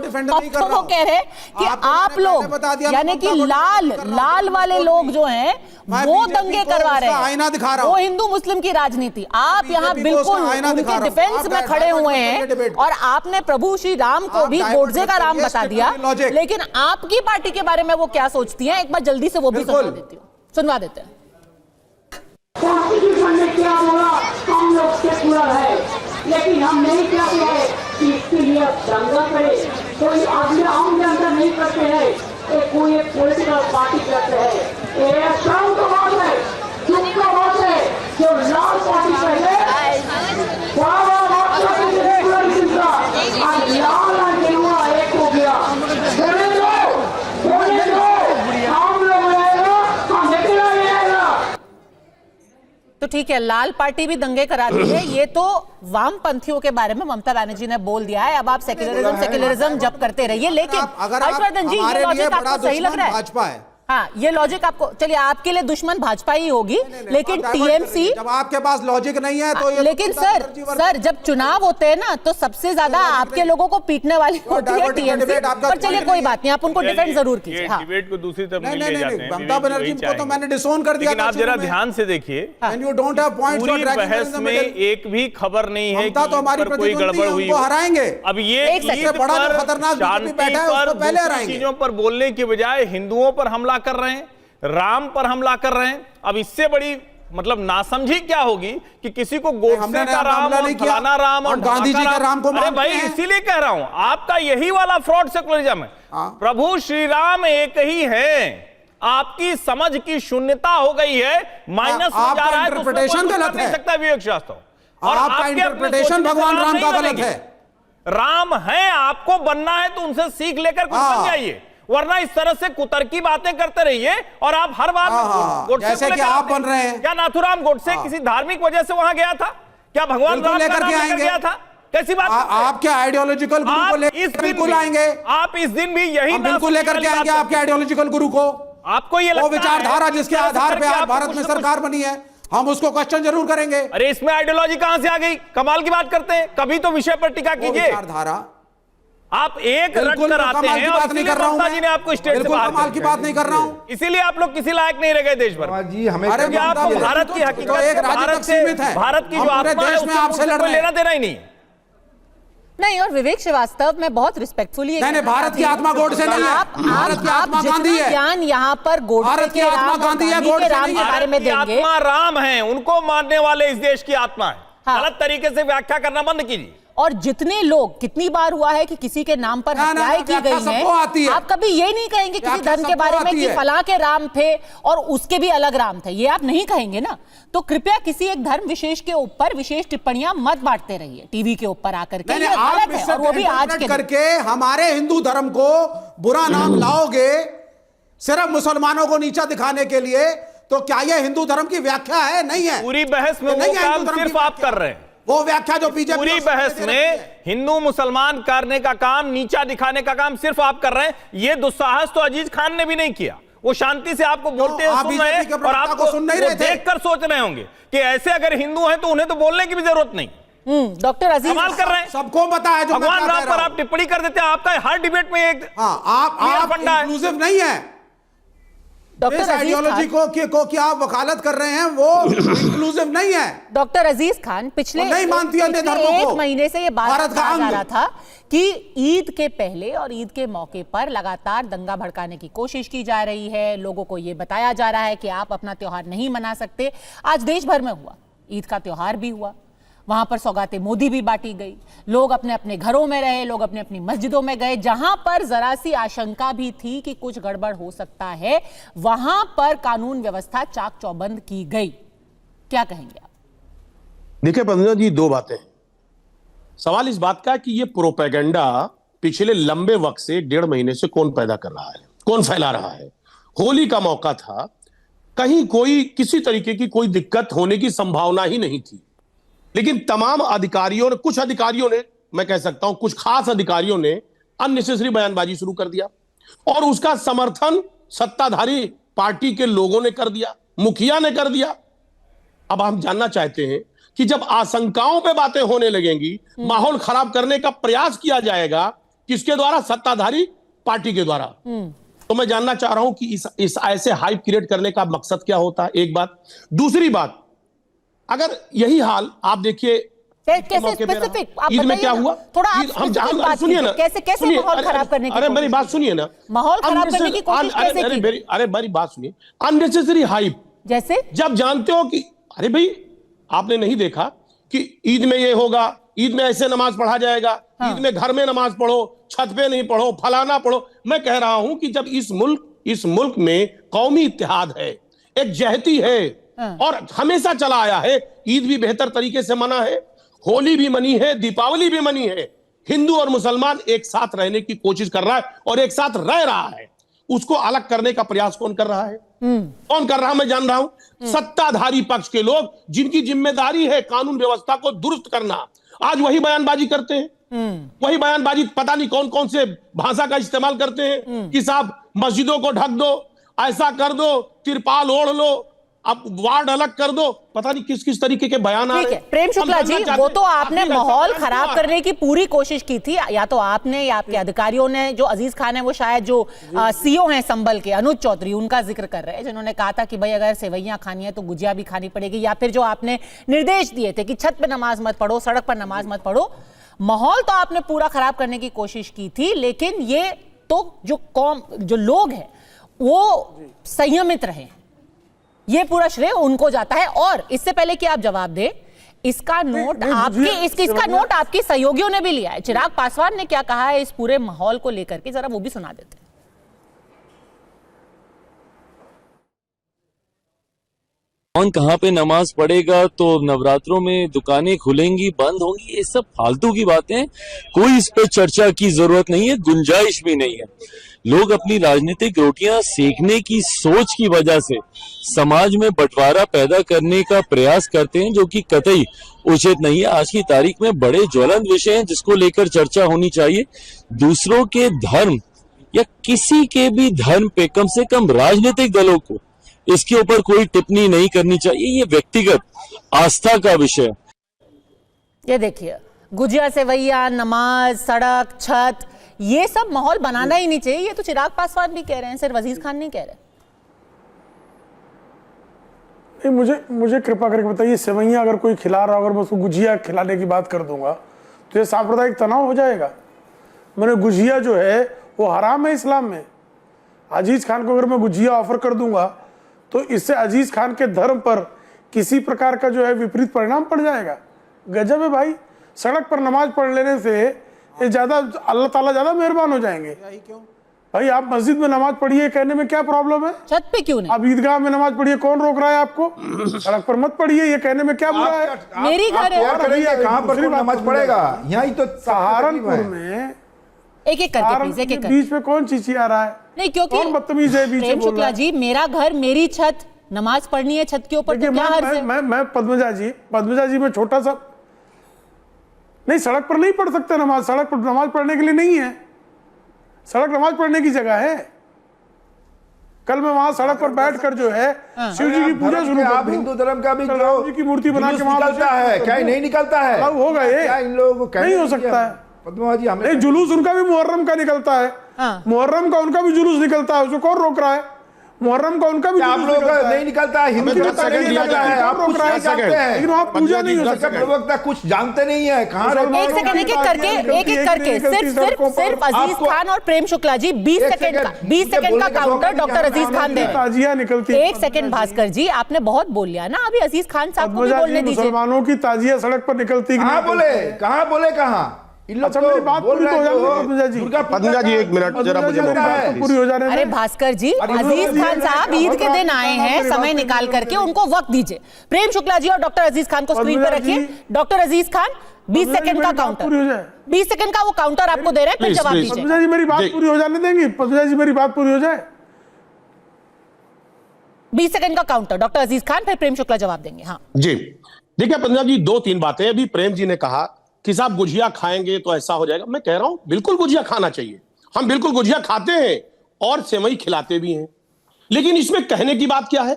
तो वो कह रहे कि आप लोग यानी कि लाल वाले लोग जो हैं वो दंगे करवा रहे हैं, वो हिंदू मुस्लिम की राजनीति। आप यहाँ बिल्कुल उनके डिफेंस में खड़े हुए हैं और आपने प्रभु श्री राम को भी गोडसे का राम बता दिया, लेकिन आपकी पार्टी के बारे में वो क्या सोचती हैं एक बार जल्दी से वो भी सुनवा देते हैं। कॉन्स्टिट्यूशन ने क्या बोला, हम लोग सेकुलर है, लेकिन हम नहीं चाहते हैं कि इसके लिए दंगा करे। कोई आम जनता नहीं करते हैं, कोई एक पॉलिटिकल पार्टी करते हैं। ये शर्म का बात है, दुख का बात है, जो लाल पार्टी पहले लाल गेरुआ एक हो गया। तो ठीक है, लाल पार्टी भी दंगे कराती है, ये तो वामपंथियों के बारे में ममता बनर्जी ने बोल दिया है। अब आप सेक्युलरिज्म जब करते रहिए, लेकिन हर्षवर्धन जी ये लॉजिक आपको सही लग रहा है? भाजपा है, हाँ, ये लॉजिक आपको, चलिए आपके लिए दुश्मन भाजपा ही होगी, लेकिन टीएमसी, जब आपके पास लॉजिक नहीं है तो ये लेकिन सर जब चुनाव होते हैं ना तो सबसे ज्यादा आपके लोगों को पीटने वाली होती है टीएमसी। पर चलिए कोई बात नहीं, आप उनको डिफेंड जरूर कीजिए। हाँ, डिबेट को दूसरी तरफ ले जाते हैं। ममता बनर्जी को तो मैंने डिसोन कर दिया, लेकिन आप जरा ध्यान से देखिए, पूरी बहस में एक भी खबर नहीं है कि कोई गड़बड़ हुई, हराएंगे। अब ये शांति पर चीजों पर बोलने की बजाय हिंदुओं पर हमला कर रहे हैं, राम पर हमला कर रहे हैं। अब इससे बड़ी मतलब नासमझी क्या होगी कि किसी को गोडसे का राम और फलाना राम और गांधी जी का राम को अरे भाई इसीलिए कह रहा हूं, आपका यही वाला फ्रॉड सेकुलरिज्म है। प्रभु श्री राम एक ही है, आपकी समझ की शून्यता हो गई है, माइनस हो जा रहा है, तो इंटरप्रिटेशन गलत है, सकता है विवेक शास्त्र, और आपका इंटरप्रिटेशन भगवान राम का गलत है। राम है, आपको बनना है तो उनसे सीख लेकर कुछ बन जाइए, वरना इस तरह से कुतर्की बातें करते रहिए। और आप हर बार जैसे कि आप बन रहे हैं। क्या नाथुराम गोडसे किसी धार्मिक वजह से वहां गया था? क्या भगवान राम लेकर के आएंगे गया था? कैसी बात? आप क्या आइडियोलॉजिकल गुरु को लेकर बिल्कुल आएंगे? आप इस दिन भी यही बिल्कुल लेकर के आएंगे आपके आइडियोलॉजिकल गुरु को। आपको ये वो विचारधारा जिसके आधार पे आज भारत में सरकार बनी है, हम उसको क्वेश्चन जरूर करेंगे। अरे इसमें आइडियोलॉजी कहां से आ गई? कमाल की बात करते हैं, कभी तो विषय पर टीका कीजिए। विचारधारा आप एक रट कर आते हैं, बात नहीं कर रहा हूं, जी ने आपको स्टेट से बाहर कमाल की बात नहीं कर रहा हूं, इसीलिए आप लोग किसी लायक नहीं रह गए देश भर जी। हमें आप भारत की हकीकत, भारत की जो आत्मा है उससे आपसे कोई लेना देना ही नहीं। नहीं, और विवेक श्रीवास्तव मैं बहुत रिस्पेक्टफुली, नहीं भारत की आत्मा गोडसे नहीं है, भारत की आत्मा गांधी है। ज्ञान यहाँ पर भारत की आत्मा गांधी है, गोडसे राम के बारे में देंगे। आत्मा राम है, उनको मानने वाले इस देश की आत्मा है। गलत तरीके से व्याख्या करना बंद कीजिए। और जितने लोग, कितनी बार हुआ है कि किसी के नाम पर हत्याएं की गई हैं, आप कभी ये नहीं कहेंगे किसी धर्म के बारे में कि फलां के राम थे और उसके भी अलग राम थे, ये आप नहीं कहेंगे ना। तो कृपया किसी एक धर्म विशेष के ऊपर विशेष टिप्पणियां मत बांटते रहिए टीवी के ऊपर आकर के, ये गलत है। और वो भी आज के करके हमारे हिंदू धर्म को बुरा नाम लाओगे सिर्फ मुसलमानों को नीचा दिखाने के लिए, तो क्या ये हिंदू धर्म की व्याख्या है? नहीं है। पूरी बहस में वो काम सिर्फ आप कर रहे हैं, वो व्याख्या जो बीजेपी, पूरी बहस में हिंदू मुसलमान करने का काम, नीचा दिखाने का काम सिर्फ आप कर रहे हैं। ये दुस्साहस तो अजीज खान ने भी नहीं किया, वो शांति से आपको बोलते हुए सुन रहे हैं और आपको सुन नहीं रहे थे, देखकर सोच रहे होंगे कि ऐसे अगर हिंदू हैं तो उन्हें तो बोलने की भी जरूरत नहीं। डॉक्टर अजीज कमाल कर रहे हैं, सबको पता है भगवान राम पर आप टिप्पणी कर देते हैं। आपका हर डिबेट में एक आप इंक्लूसिव नहीं है। डॉक्टर आइडियोलॉजी को क्या आप वकालत कर रहे हैं, वो इंक्लूसिव नहीं है। डॉक्टर अजीज खान पिछले नहीं मानती है एक महीने से ये बात कहा जा रहा था कि ईद के पहले और ईद के मौके पर लगातार दंगा भड़काने की कोशिश की जा रही है, लोगों को ये बताया जा रहा है कि आप अपना त्योहार नहीं मना सकते। आज देश भर में हुआ, ईद का त्योहार भी हुआ, वहां पर सौगातें मोदी भी बांटी गई, लोग अपने अपने घरों में रहे, लोग अपने अपनी मस्जिदों में गए। जहां पर जरा सी आशंका भी थी कि कुछ गड़बड़ हो सकता है, वहां पर कानून व्यवस्था चाक चौबंद की गई। क्या कहेंगे आप? देखिए पंडित जी, दो बातें। सवाल इस बात का कि ये प्रोपेगेंडा पिछले लंबे वक्त से, 1.5 महीने से कौन पैदा कर रहा है, कौन फैला रहा है। होली का मौका था, कहीं कोई किसी तरीके की कोई दिक्कत होने की संभावना ही नहीं थी, लेकिन तमाम अधिकारियों ने, कुछ अधिकारियों ने, मैं कह सकता हूं कुछ खास अधिकारियों ने अननेसेसरी बयानबाजी शुरू कर दिया और उसका समर्थन सत्ताधारी पार्टी के लोगों ने कर दिया, मुखिया ने कर दिया। अब हम जानना चाहते हैं कि जब आशंकाओं पे बातें होने लगेंगी, माहौल खराब करने का प्रयास किया जाएगा, किसके द्वारा? सत्ताधारी पार्टी के द्वारा। तो मैं जानना चाह रहा हूं कि इस ऐसे हाइप क्रिएट करने का मकसद क्या होता है, एक बात। दूसरी बात, अगर यही हाल आप देखिए कैसे स्पेसिफिक ईद में क्या हुआ, थोड़ा हम सुनिए ना, कैसे माहौल खराब करने की, अरे मेरी बात सुनिए ना, माहौल खराब करने की कोशिश कैसे की? अरे मेरी बात सुनिए, अननेसेसरी हाइप। जैसे जब जानते हो कि अरे भाई आपने नहीं देखा कि ईद में ये होगा, ईद में ऐसे नमाज पढ़ा जाएगा, ईद में घर में नमाज पढ़ो, छत पे नहीं पढ़ो, फलाना पढ़ो। मैं कह रहा हूं कि जब इस मुल्क में कौमी इत्तेहाद है, एक जहती है और हमेशा चला आया है, ईद भी बेहतर तरीके से मना है, होली भी मनी है, दीपावली भी मनी है। हिंदू और मुसलमान एक साथ रहने की कोशिश कर रहा है और एक साथ रह रहा है। उसको अलग करने का प्रयास कौन कर रहा है? कौन कर रहा है? मैं जान रहा हूं, सत्ताधारी पक्ष के लोग, जिनकी जिम्मेदारी है कानून व्यवस्था को दुरुस्त करना, आज वही बयानबाजी करते हैं। वही बयानबाजी पता नहीं कौन कौन से भाषा का इस्तेमाल करते हैं कि साहब मस्जिदों को ढक दो, ऐसा कर दो, तिरपाल ओढ़ लो, अब वार्ड अलग कर दो, पता नहीं किस किस तरीके के बयान आ ठीक रहे है प्रेम शुक्ला जी, वो तो आपने माहौल खराब करने की पूरी कोशिश की थी, या तो आपने या आपके अधिकारियों ने। जो अजीज खान है वो शायद जो सीओ हैं संभल के, अनुज चौधरी, उनका जिक्र कर रहे हैं, जिन्होंने कहा था कि भाई अगर सेवैयां खानी है तो गुजिया भी खानी पड़ेगी, या फिर जो आपने निर्देश दिए थे कि छत पे नमाज मत पढ़ो, सड़क पर नमाज मत पढ़ो। माहौल तो आपने पूरा खराब करने की कोशिश की थी, लेकिन ये तो जो लोग हैं वो संयमित रहे, ये पूरा श्रेय उनको जाता है। और इससे पहले कि आप जवाब दें, इसका नोट इसका नोट आपके सहयोगियों ने भी लिया है। चिराग पासवान ने क्या कहा है इस पूरे माहौल को लेकर के, जरा वो भी सुना देते हैं। कौन कहाँ पे नमाज पढ़ेगा, तो नवरात्रों में दुकानें खुलेंगी बंद होंगी, ये सब फालतू की बातें, कोई इस पे चर्चा की जरूरत नहीं है, गुंजाइश भी नहीं है। लोग अपनी राजनीतिक रोटियां सेकने की सोच की वजह से समाज में बंटवारा पैदा करने का प्रयास करते हैं, जो कि कतई उचित नहीं है। आज की तारीख में बड़े ज्वलंत विषय हैं जिसको लेकर चर्चा होनी चाहिए। दूसरों के धर्म या किसी के भी धर्म पे कम से कम राजनीतिक दलों को इसके ऊपर कोई टिप्पणी नहीं करनी चाहिए, ये व्यक्तिगत आस्था का विषय। ये देखिए, गुजिया सेवैया, नमाज, सड़क, छत, ये सब माहौल बनाना ही नहीं चाहिए। ये तो चिराग पासवान भी कह रहे हैं, सिर्फ अजीज खान नहीं कह रहे। नहीं, मुझे कृपा करके बताइए, सेवैयां अगर कोई खिला रहा, अगर मैं उसको गुजिया खिलाने की बात कर दूंगा तो ये सांप्रदायिक तनाव हो जाएगा। मैंने गुजिया जो है वो हराम है इस्लाम में। अजीज खान को अगर मैं गुजिया ऑफर कर दूंगा तो इससे अजीज खान के धर्म पर किसी प्रकार का जो है विपरीत परिणाम पड़ जाएगा। गजब है भाई, सड़क पर नमाज पढ़ लेने से ये ज्यादा अल्लाह ताला ज्यादा मेहरबान हो जाएंगे। क्यों भाई आप मस्जिद में नमाज पढ़िए कहने में क्या प्रॉब्लम है? छत पे क्यों नहीं? आप ईदगाह में नमाज पढ़िए, कौन रोक रहा है आपको? सड़क पर मत पढ़िए, ये कहने में क्या बुरा है? मेरी घर है, कहाँ पर नमाज पढ़ेगा? यहीं तो सहारनपुर में एक एक करके प्लीज, एक एक करके। बीच में कौन चिचिया रहा है? नहीं, क्योंकि कौन बदतमीज है बीच में प्रेम बोल रहा शुक्ला है? जी, मेरा घर मेरी छत, नमाज पढ़नी है छत के ऊपर, तो क्या हर्ज है? मैं पद्मजा जी में छोटा सा नहीं, सड़क पर नहीं पढ़ सकते नमाज। सड़क पर नमाज पढ़ने के लिए नहीं है, सड़क नमाज पढ़ने की जगह है। कल मैं वहां सड़क पर बैठकर जो है शिव जी की पूजा शुरू कर दूं। हिंदू धर्म का भी राम जी की मूर्ति बना के वहां निकलता है, क्या नहीं निकलता है? होगा ये, क्या इन लोगों को नहीं हो सकता है। पद्मा जी, हमें नहीं, जुलूस उनका भी मुहर्रम का निकलता है, मुहर्रम का उनका भी जुलूस निकलता है, उसको कौन रोक रहा है? मुहर्रम का उनका भी आप लोग नहीं निकलता है, हिंदू का नहीं निकलता है, आप कुछ नहीं जानते हैं, लेकिन वहाँ पूजा नहीं हो सकता। प्रवक्ता कुछ जानते नहीं है। कहाँ एक सेकंड, एक एक करके सिर्फ अजीज खान और प्रेम शुक्ला जी 20 सेकंड का काउंटर डॉक्टर अजीज खान दे रहे हैं। निकलती। एक सेकंड भास्कर जी, आपने बहुत बोल लिया ना, अभी अजीज खान साहब को भी बोलने दीजिए। मुसलमानों की ताजिया सड़क पर निकलती, कहाँ बोले कहाँ? अच्छा मेरी बात पूरी तो हो जाने, पद्मजा जी एक मिनट जरा मुझे पूरी हो जाने। अरे भास्कर जी, अजीज खान साहब ईद के दिन आए हैं, समय निकाल करके उनको वक्त दीजिए। प्रेम शुक्ला जी और डॉक्टर अजीज खान को स्क्रीन पर रखिए। डॉक्टर अजीज खान, 20 सेकंड का काउंटर, 20 सेकंड का वो काउंटर आपको दे रहे हैं, फिर जवाब दीजिए। पद्मजा जी मेरी बात पूरी हो जाने देंगी? पद्मजा जी मेरी बात पूरी हो जाए। 20 सेकंड का काउंटर, डॉक्टर अजीज खान, फिर प्रेम शुक्ला जवाब देंगे। हाँ जी, देखिए पंजाब जी, 2-3 बातें। अभी प्रेम जी ने कहा कि साहब गुजिया खाएंगे तो ऐसा हो जाएगा। मैं कह रहा हूं बिल्कुल गुजिया खाना चाहिए, हम बिल्कुल गुजिया खाते हैं और सेवई खिलाते भी हैं, लेकिन इसमें कहने की बात क्या है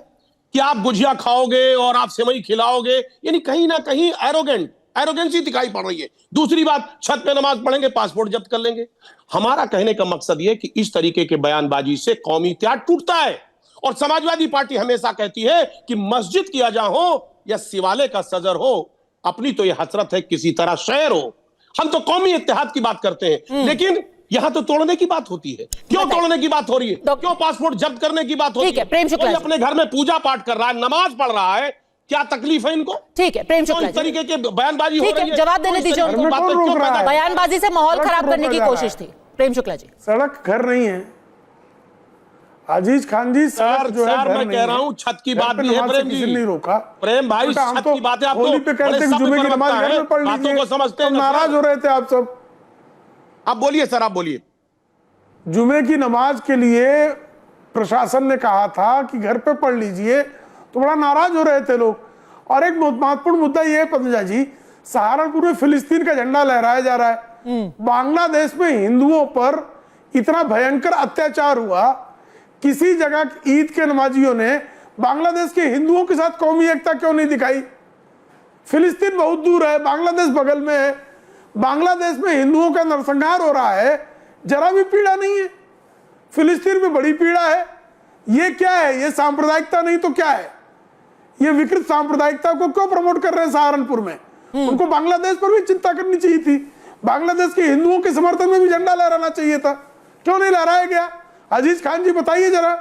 कि आप गुजिया खाओगे और आप सेवई खिलाओगे, यानी कहीं ना कहीं एरोगेंसी दिखाई पड़ रही है। दूसरी बात, छत पे नमाज पढ़ेंगे, पासपोर्ट जब्त कर लेंगे। हमारा कहने का मकसद यह कि इस तरीके के बयानबाजी से कौमी इत्तेहाद टूटता है, और समाजवादी पार्टी हमेशा कहती है कि मस्जिद की अजा हो या शिवालय का सजर हो, अपनी तो यह हसरत है किसी तरह शहर हो। हम तो कौमी इत्तेहाद की बात करते हैं, लेकिन यहां तो तोड़ने की बात होती है। क्यों तोड़ने की बात हो रही है? क्यों पासपोर्ट जब्त करने की बात होती है? प्रेम शुक्ला जी अपने घर में पूजा पाठ कर रहा है, नमाज पढ़ रहा है, क्या तकलीफ है इनको? ठीक है प्रेम शुक्ला, इस तरीके के बयानबाजी हो रही है, जवाब देने दीजिए उनको। बयानबाजी से माहौल खराब करने की कोशिश थी। प्रेम शुक्ला जी, सड़क घर नहीं है अजीज खान जी, सर मैं कह रहा हूं छत की बात भी है। प्रेम जी नहीं रोका, प्रेम भाई, छत की बात है। आप होली पे कहते हैं जुमे की नमाज घर में पढ़ लीजिए, को समझते हैं, नाराज हो रहे थे आप सब। आप बोलिए सर, आप बोलिए। जुमे की नमाज के लिए प्रशासन ने कहा था कि घर पे पढ़ लीजिए, तो बड़ा नाराज हो रहे थे लोग। और एक महत्वपूर्ण मुद्दा यह है पद्मजा जी, सहारनपुर में फिलिस्तीन का झंडा लहराया जा रहा है। बांग्लादेश में हिंदुओं पर इतना भयंकर अत्याचार हुआ किसी जगह ईद के नमाजियों ने बांग्लादेश के हिंदुओं के साथ कौमी एकता क्यों नहीं दिखाई? फिलिस्तीन बहुत दूर है, बांग्लादेश बगल में है, बांग्लादेश में हिंदुओं का नरसंहार हो रहा है, जरा भी पीड़ा नहीं है। फिलिस्तीन में बड़ी पीड़ा है। ये क्या है? ये सांप्रदायिकता नहीं तो क्या है? ये विकृत सांप्रदायिकता को क्यों प्रमोट कर रहे हैं सहारनपुर में? उनको बांग्लादेश पर भी चिंता करनी चाहिए थी। बांग्लादेश के हिंदुओं के समर्थन में भी झंडा लहराना चाहिए था, क्यों नहीं लहराया गया? अजीज खान जी बताइए जरा।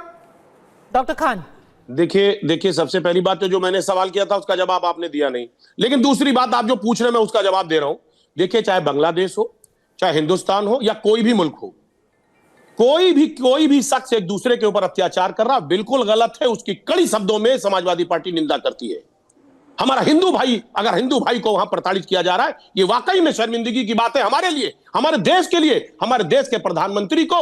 डॉक्टर खान, देखिए सबसे पहली बात तो जो मैंने सवाल किया था उसका जवाब आपने दिया नहीं, लेकिन दूसरी बात आप जो पूछ रहे हैं मैं उसका जवाब दे रहा हूं। देखिए, चाहे बांग्लादेश हो, चाहे हिंदुस्तान हो, या कोई भी मुल्क हो, कोई भी शख्स एक दूसरे के ऊपर अत्याचार कर रहा बिल्कुल गलत है। उसकी कड़ी शब्दों में समाजवादी पार्टी निंदा करती है। हमारा हिंदू भाई, अगर हिंदू भाई को वहां प्रताड़ित किया जा रहा है, ये वाकई में शर्मिंदगी की बात है हमारे लिए, हमारे देश के लिए। हमारे देश के प्रधानमंत्री को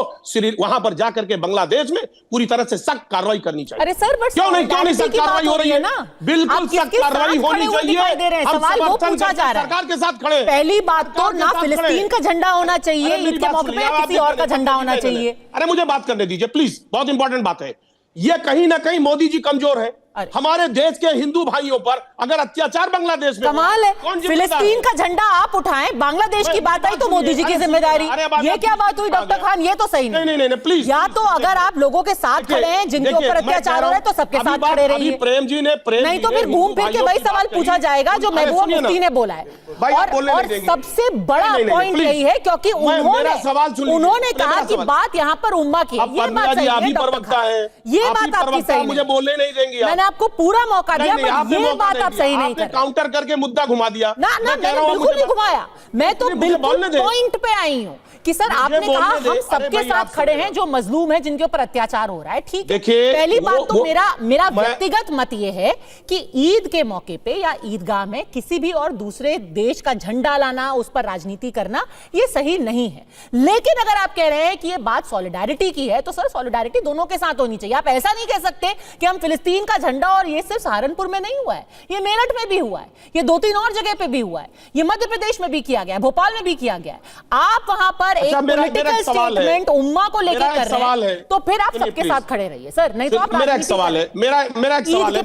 वहां पर जाकर के बांग्लादेश में पूरी तरह से सख्त कार्रवाई करनी चाहिए। अरे सर, क्यों नहीं सख्त कार्रवाई हो रही है ना? बिल्कुल सख्त कार्रवाई होनी चाहिए। सवाल वो पूछा जा रहा है, सरकार के साथ खड़े। पहली बात तो ना फिलिस्तीन का झंडा होना चाहिए ईद के मौके पे, किसी और का झंडा होना चाहिए। अरे मुझे बात करने दीजिए प्लीज, बहुत इंपॉर्टेंट बात है। ये कहीं ना कहीं मोदी जी कमजोर है। हमारे देश के हिंदू भाइयों पर अगर अत्याचार बांग्लादेश में, कमाल है, फिलिस्तीन का झंडा आप उठाएं, बांग्लादेश की बात आई तो मोदी जी की जिम्मेदारी। ये क्या बात हुई डॉक्टर खान? ये तो सही नहीं। प्लीज, या तो अगर आप लोगों के साथ खड़े हैं जिनके ऊपर अत्याचार हो रहा है तो सबके साथ खड़े रहिए। प्रेम जी ने नहीं तो फिर घूम फिर के वही सवाल पूछा जाएगा जो महबूबा मुफ्ती ने बोला है। और सबसे बड़ा पॉइंट यही है क्योंकि उन्होंने कहा कि बात यहाँ पर उम्मा की है। ये बात सही है डॉक्टर खान, ये बात आपकी सही मुझे बोलने नहीं देंगे। मैंने आपको पूरा मौका दिया, पर ये बात आप सही नहीं कर रहे। काउंटर करके मुद्दा घुमा दिया। मैंने बिल्कुल नहीं घुमाया, मैं तो बिल्कुल पॉइंट पे आई हूँ कि सर आपने कहा हम सबके साथ खड़े हैं जो मजलूम है, जिनके ऊपर अत्याचार हो रहा है। ठीक है, पहली बात तो मेरा व्यक्तिगत मत ये है कि ईद के मौके पे या ईदगाह में किसी भी और दूसरे देश का झंडा लाना, उस पर राजनीति करना, ये सही नहीं है। लेकिन अगर आप कह रहे हैं कि ये बात सॉलिडारिटी की है तो सर सॉलिडारिटी दोनों के साथ होनी चाहिए। आप ऐसा नहीं कह सकते कि हम फिलिस्तीन का झंडा, और ये सिर्फ सहारनपुर में नहीं हुआ है, ये मेरठ में भी हुआ है, ये 2-3 और जगह पे भी हुआ है, ये मध्य प्रदेश में भी किया गया है, भोपाल में भी किया गया है। आप वहां पर एक पॉलिटिकल स्टेटमेंट उम्मा को लेकर कर रहे हैं तो फिर आप सबके साथ खड़े रहिए सर, नहीं तो आप मेरा एक सवाल है, मेरा एक सवाल है,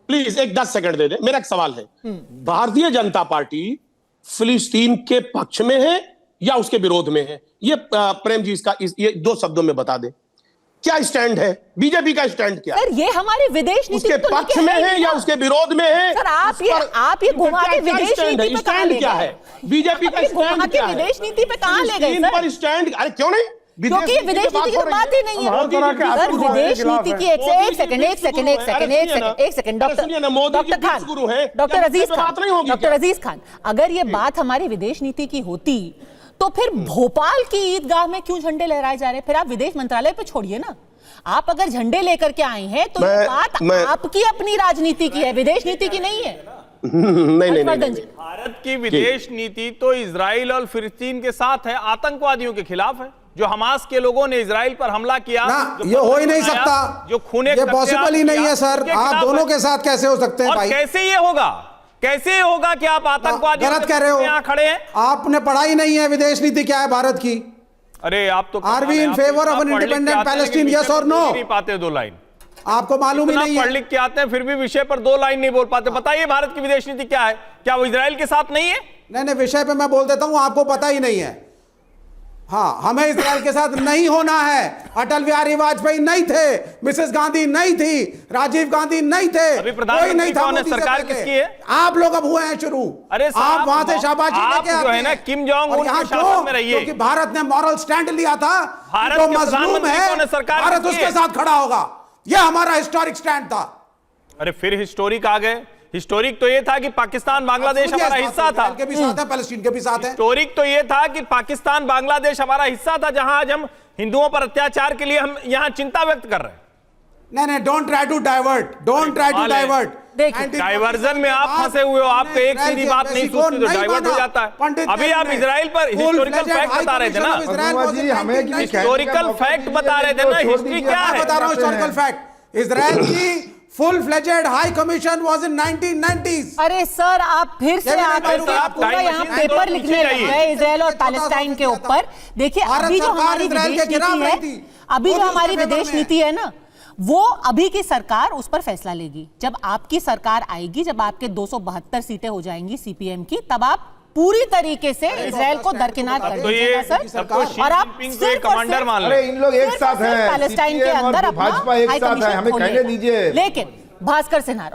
प्लीज एक 10 सेकंड दे दे। मेरा एक सवाल है, भारतीय जनता पार्टी फिलिस्तीन के पक्ष में है या उसके विरोध में है? ये प्रेम जी इसका ये 2 शब्दों में बता दे, क्या स्टैंड है बीजेपी का? स्टैंड क्या सर? ये हमारी विदेश नीति उसके पक्ष में है या उसके विरोध में है? सर आप ये घुमा के विदेश नीति पे कहां ले क्या है? बीजेपी का स्टैंड क्या है? विदेश नीति पे कहां ले गए सर? स्टैंड, अरे क्यों नहीं? क्योंकि विदेश नीति की बात ही नहीं है सर। विदेश नीति की एक सेकंड डॉक्टर अजीज खान, अगर ये बात हमारी विदेश नीति की होती तो फिर भोपाल की ईदगाह में क्यों झंडे लहराए जा रहे हैं? फिर आप विदेश मंत्रालय पे छोड़िए ना। आप अगर झंडे लेकर के आए हैं तो ये बात आपकी अपनी राजनीति की है, विदेश नीति की नहीं है। नहीं। भारत की विदेश नीति तो इजराइल और फिलिस्तीन के साथ है, आतंकवादियों के खिलाफ है। जो हमास के लोगों ने इजराइल पर हमला किया, ये हो ही नहीं सकता, जो खूने ये पॉसिबल ही नहीं है सर। आप दोनों के साथ कैसे हो सकते हैं भाई? कैसे ये होगा? कैसे होगा कि आप आतंकवादी गलत कह रहे हो, यहाँ खड़े हैं? आपने पढ़ाई नहीं है विदेश नीति क्या है भारत की। अरे आप तो are we in favour of an independent Palestine, yes और नो? नहीं पाते 2 लाइन, आपको मालूम ही नहीं है। पढ़ लिख के आते हैं फिर भी विषय पर 2 लाइन नहीं बोल पाते। बताइए भारत की विदेश नीति क्या है? क्या वो इजराइल के साथ नहीं है? नहीं, विषय पे मैं बोल देता हूं, आपको पता ही नहीं है। हाँ, हमें इजराइल के साथ नहीं होना है। अटल बिहारी वाजपेयी नहीं थे, मिसेस गांधी नहीं थी, राजीव गांधी नहीं थे, कोई नहीं था। सरकार किसकी है? आप लोग अब हुए हैं शुरू। अरे आप वहां से शाबाशी लेके आते हैं ना, किम जोंग उन के शासन में रहिए, क्योंकि भारत ने मॉरल स्टैंड लिया था। जो मजलूम है भारत उसके साथ खड़ा होगा, यह हमारा हिस्टोरिक स्टैंड था। अरे फिर हिस्टोरिक आ गए। हिस्टोरिक तो ये था कि पाकिस्तान बांग्लादेश हमारा हिस्सा था, के भी साथ है, पैलेस्टीन के भी साथ है। हिस्टोरिक तो ये था कि पाकिस्तान बांग्लादेश हमारा हिस्सा था, जहां आज हम हिंदुओं पर अत्याचार के लिए हम यहां चिंता व्यक्त कर रहे हैं। नहीं, don't try to divert, don't try to divert. Diversion में आप फंसे हुए हो, आपको एक सीधी बात नहीं सूझती तो डाइवर्ट हो जाता है। अभी आप इजराइल पर हिस्टोरिकल फैक्ट बता रहे थे ना, हिस्टोरिकल फैक्ट बता रहे थे ना, हिस्ट्री क्या है? बता रहा हूं हिस्टोरिकल फैक्ट। इजराइल की full fledged high commission was in 1990s। अरे सर, आप फिर से आकर के आप पूरा यहाँ पेपर लिखने लग गए इजराइल और पैलेस्टाइन के ऊपर। देखिए, अभी जो हमारी विदेश नीति है, अभी जो हमारी विदेश नीति है ना, वो अभी की सरकार उस पर फैसला लेगी। जब आपकी सरकार आएगी, जब आपके 272 सीटें हो जाएंगी सीपीएम की, तब आप पूरी तरीके से इजराइल को दरकिनार कर दीजिएगा सर। और आप सिर्फ कमांडर मान अरे इन लोग एक साथ हैं, पैलेस्टाइन के अंदर अपना भाजपा एक साथ है, हमें कहने दीजिए। लेकिन भास्कर सिन्हा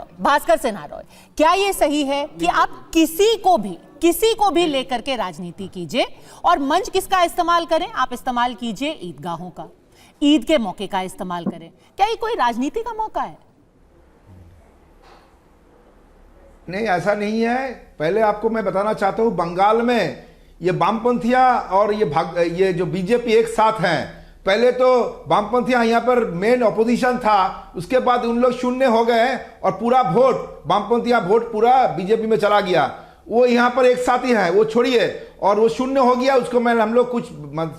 रॉय, क्या ये सही है कि आप किसी को भी लेकर के राजनीति कीजिए और मंच किसका इस्तेमाल करें? आप इस्तेमाल कीजिए ईदगाहों का, ईद के मौके का इस्तेमाल करें। क्या ये कोई राजनीति का मौका है? नहीं, ऐसा नहीं है। पहले आपको मैं बताना चाहता हूं, बंगाल में ये वामपंथियां और ये जो बीजेपी एक साथ हैं। पहले तो वामपंथियां यहाँ पर मेन ऑपोजिशन था, उसके बाद उन लोग शून्य हो गए और पूरा वोट वामपंथियां वोट पूरा बीजेपी में चला गया। वो यहाँ पर एक साथ ही है, वो छोड़िए, और वो शून्य हो गया, उसको मैं हम लोग कुछ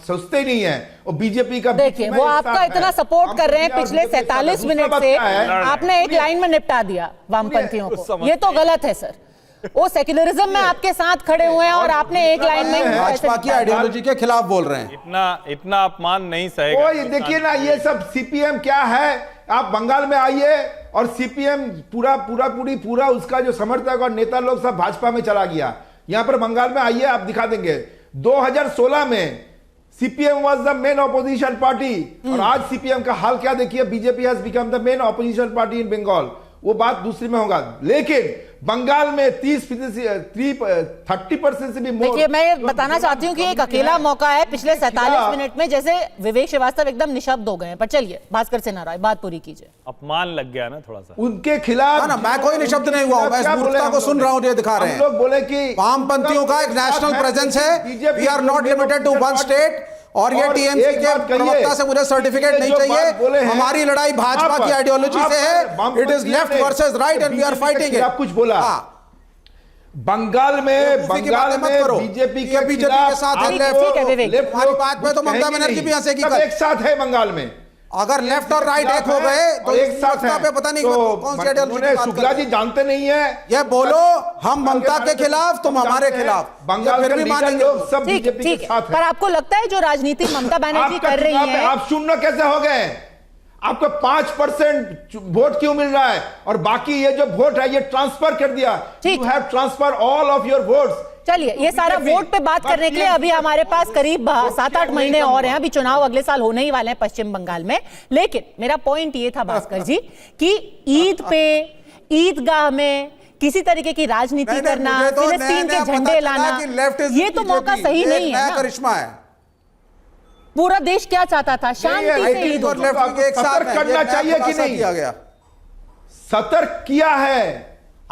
सोचते ही नहीं है। और बीजेपी का देखिए, वो आपका इतना सपोर्ट कर रहे हैं पिछले 47 मिनट से, आपने एक लाइन में निपटा दिया वामपंथियों को। ये तो गलत है सर। वो सेक्युलरिज्म में आपके साथ खड़े हुए हैं और आपने एक लाइन में भाजपा की आइडियोलॉजी के खिलाफ बोल रहे हैं। इतना अपमान नहीं सहेगा। देखिए ना, ये सब सीपीएम क्या है। आप बंगाल में आइए और सीपीएम पूरा उसका जो समर्थक और नेता लोग सब भाजपा में चला गया। यहां पर बंगाल में आइए, आप दिखा देंगे। 2016 में CPM was the main opposition party, और आज सीपीएम का हाल क्या देखिए। BJP has become the main opposition party in Bengal. वो बात दूसरी में होगा, लेकिन बंगाल में 30% से भी मोर। देखिए, मैं बताना चाहती हूँ कि एक अकेला मौका है पिछले 47 मिनट में, जैसे विवेक श्रीवास्तव एकदम निशब्द हो गए हैं। पर चलिए, भास्कर सिन्हा रॉय, बात पूरी कीजिए। अपमान लग गया ना थोड़ा सा उनके खिलाफ। ना, मैं कोई निशब्द नहीं हुआ, मैं इस मूर्खता को सुन रहा हूँ। ये दिखा रहे हैं लोग बोले कि वामपंथियों का एक नेशनल प्रेजेंस है। We are not limited to one state. और ये टीएमसी के प्रवक्ता से मुझे सर्टिफिकेट नहीं चाहिए। हमारी लड़ाई भाजपा की आइडियोलॉजी से है। It is left versus right and we are fighting it. आप कुछ बोला बंगाल में बीजेपी के साथ है। लेफ्ट हमारी बात में तो ममता बनर्जी भी हंसेगी। एक साथ है बंगाल में। अगर लेफ्ट और राइट एक हो गए तो एक साथ है। पे पता नहीं कौन सी आइडियोलॉजी। शुक्ला जी जानते नहीं है। ये बोलो हम ममता के खिलाफ, तुम हमारे खिलाफ। बंगाल के लोग सब बीजेपी के साथ हैं। पर आपको लगता है जो राजनीति ममता बनर्जी कर रही है, आप शून्य कैसे हो गए? आपको 5% वोट क्यों मिल रहा है? और बाकी ये जो वोट है ये ट्रांसफर कर दिया। You have transfer all of your votes. चलिए, ये सारा वोट पे बात करने के लिए अभी हमारे पास करीब 7-8 महीने और हैं। अभी चुनाव अगले साल होने ही वाले हैं पश्चिम बंगाल में। लेकिन मेरा पॉइंट ये था भास्कर जी कि ईद पे, ईदगाह में किसी तरीके की राजनीति करना, फिलिस्तीन के झंडे लाना, ये तो मौका सही नहीं है। करिश्मा है। पूरा देश क्या चाहता था? शांति से ईद हो। सतर्क करना चाहिए कि नहीं? सतर्क किया है।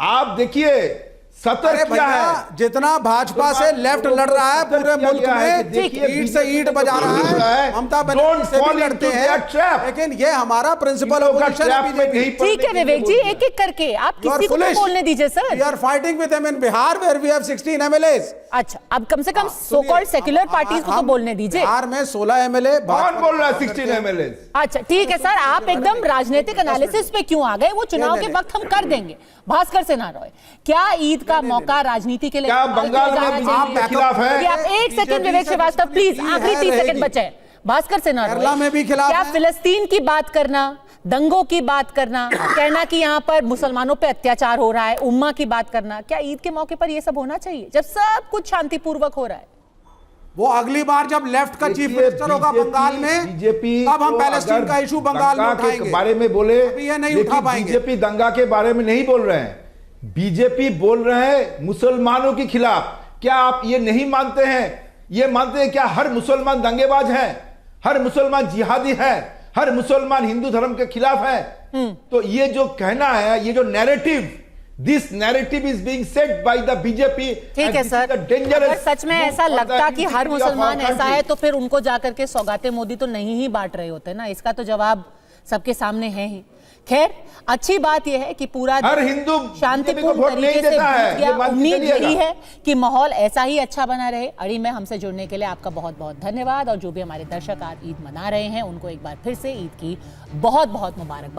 आप देखिए, सतर्क किया है। जितना भाजपा से लेफ्ट लड़ रहा है पूरे मुल्क में, ईंट से ईंट बजा रहा है। ममता बनर्जी से भी लड़ते हैं, लेकिन ये हमारा प्रिंसिपल ऑपोजिशन है बीजेपी। ठीक है विवेक जी, एक एक करके आप किसी को तो बोलने दीजिए sir. We are fighting with them in Bihar where we have 16 MLAs. अच्छा, अब कम से कम सो कॉल्ड सेक्युलर पार्टीज को तो बोलने दीजिए। बिहार में 16 एमएलए। कौन बोल रहा है 16 एमएलए? अच्छा ठीक है सर, आप एकदम राजनीतिक एनालिसिस पे क्यों आ गए? वो चुनाव के वक्त हम कर देंगे। भास्कर सिन्हा रॉय, क्या ईद का मौका राजनीति के लिए बंगाल में बीजेपी के खिलाफ है? आप एक सेकंड विवेक श्रीवास्तव प्लीज, आखिरी 30 सेकंड बचे। भास्कर सिन्हा रॉय, क्या फिलिस्तीन की बात करना, दंगों की बात करना, कहना कि यहाँ पर मुसलमानों पे अत्याचार हो रहा है, उम्मा की बात करना, क्या ईद के मौके पर ये सब होना चाहिए जब सब कुछ शांतिपूर्वक हो रहा है? वो अगली बार जब लेफ्ट का चीफ मिनिस्टर होगा बंगाल में, बीजेपी अब हम पैलेस्टीन का इशू बंगाल में उठाएंगे। बारे में बोले, ये नहीं उठा पाएंगे। बीजेपी दंगा के बारे में नहीं बोल रहे हैं। बीजेपी बोल रहे हैं मुसलमानों के खिलाफ। क्या आप ये नहीं मानते हैं? ये मानते हैं क्या हर मुसलमान दंगेबाज है, हर मुसलमान जिहादी है, हर मुसलमान हिंदू धर्म के खिलाफ है? तो ये जो कहना है, ये जो narrative, this narrative is being set by the BJP. ठीक है सर, अगर सच में ऐसा लगता कि हर मुसलमान ऐसा है तो फिर उनको जाकर के सौगातें मोदी तो नहीं ही बांट रहे होते ना। इसका तो जवाब सबके सामने है ही। खैर, अच्छी बात यह है कि पूरा हर हिंदू शांतिपूर्ण तरीके से बीत गया। उम्मीद यही है कि माहौल ऐसा ही अच्छा बना रहे। अड़ी में हमसे जुड़ने के लिए आपका बहुत बहुत धन्यवाद। और जो भी हमारे दर्शक आज ईद मना रहे हैं उनको एक बार फिर से ईद की बहुत बहुत मुबारकबाद।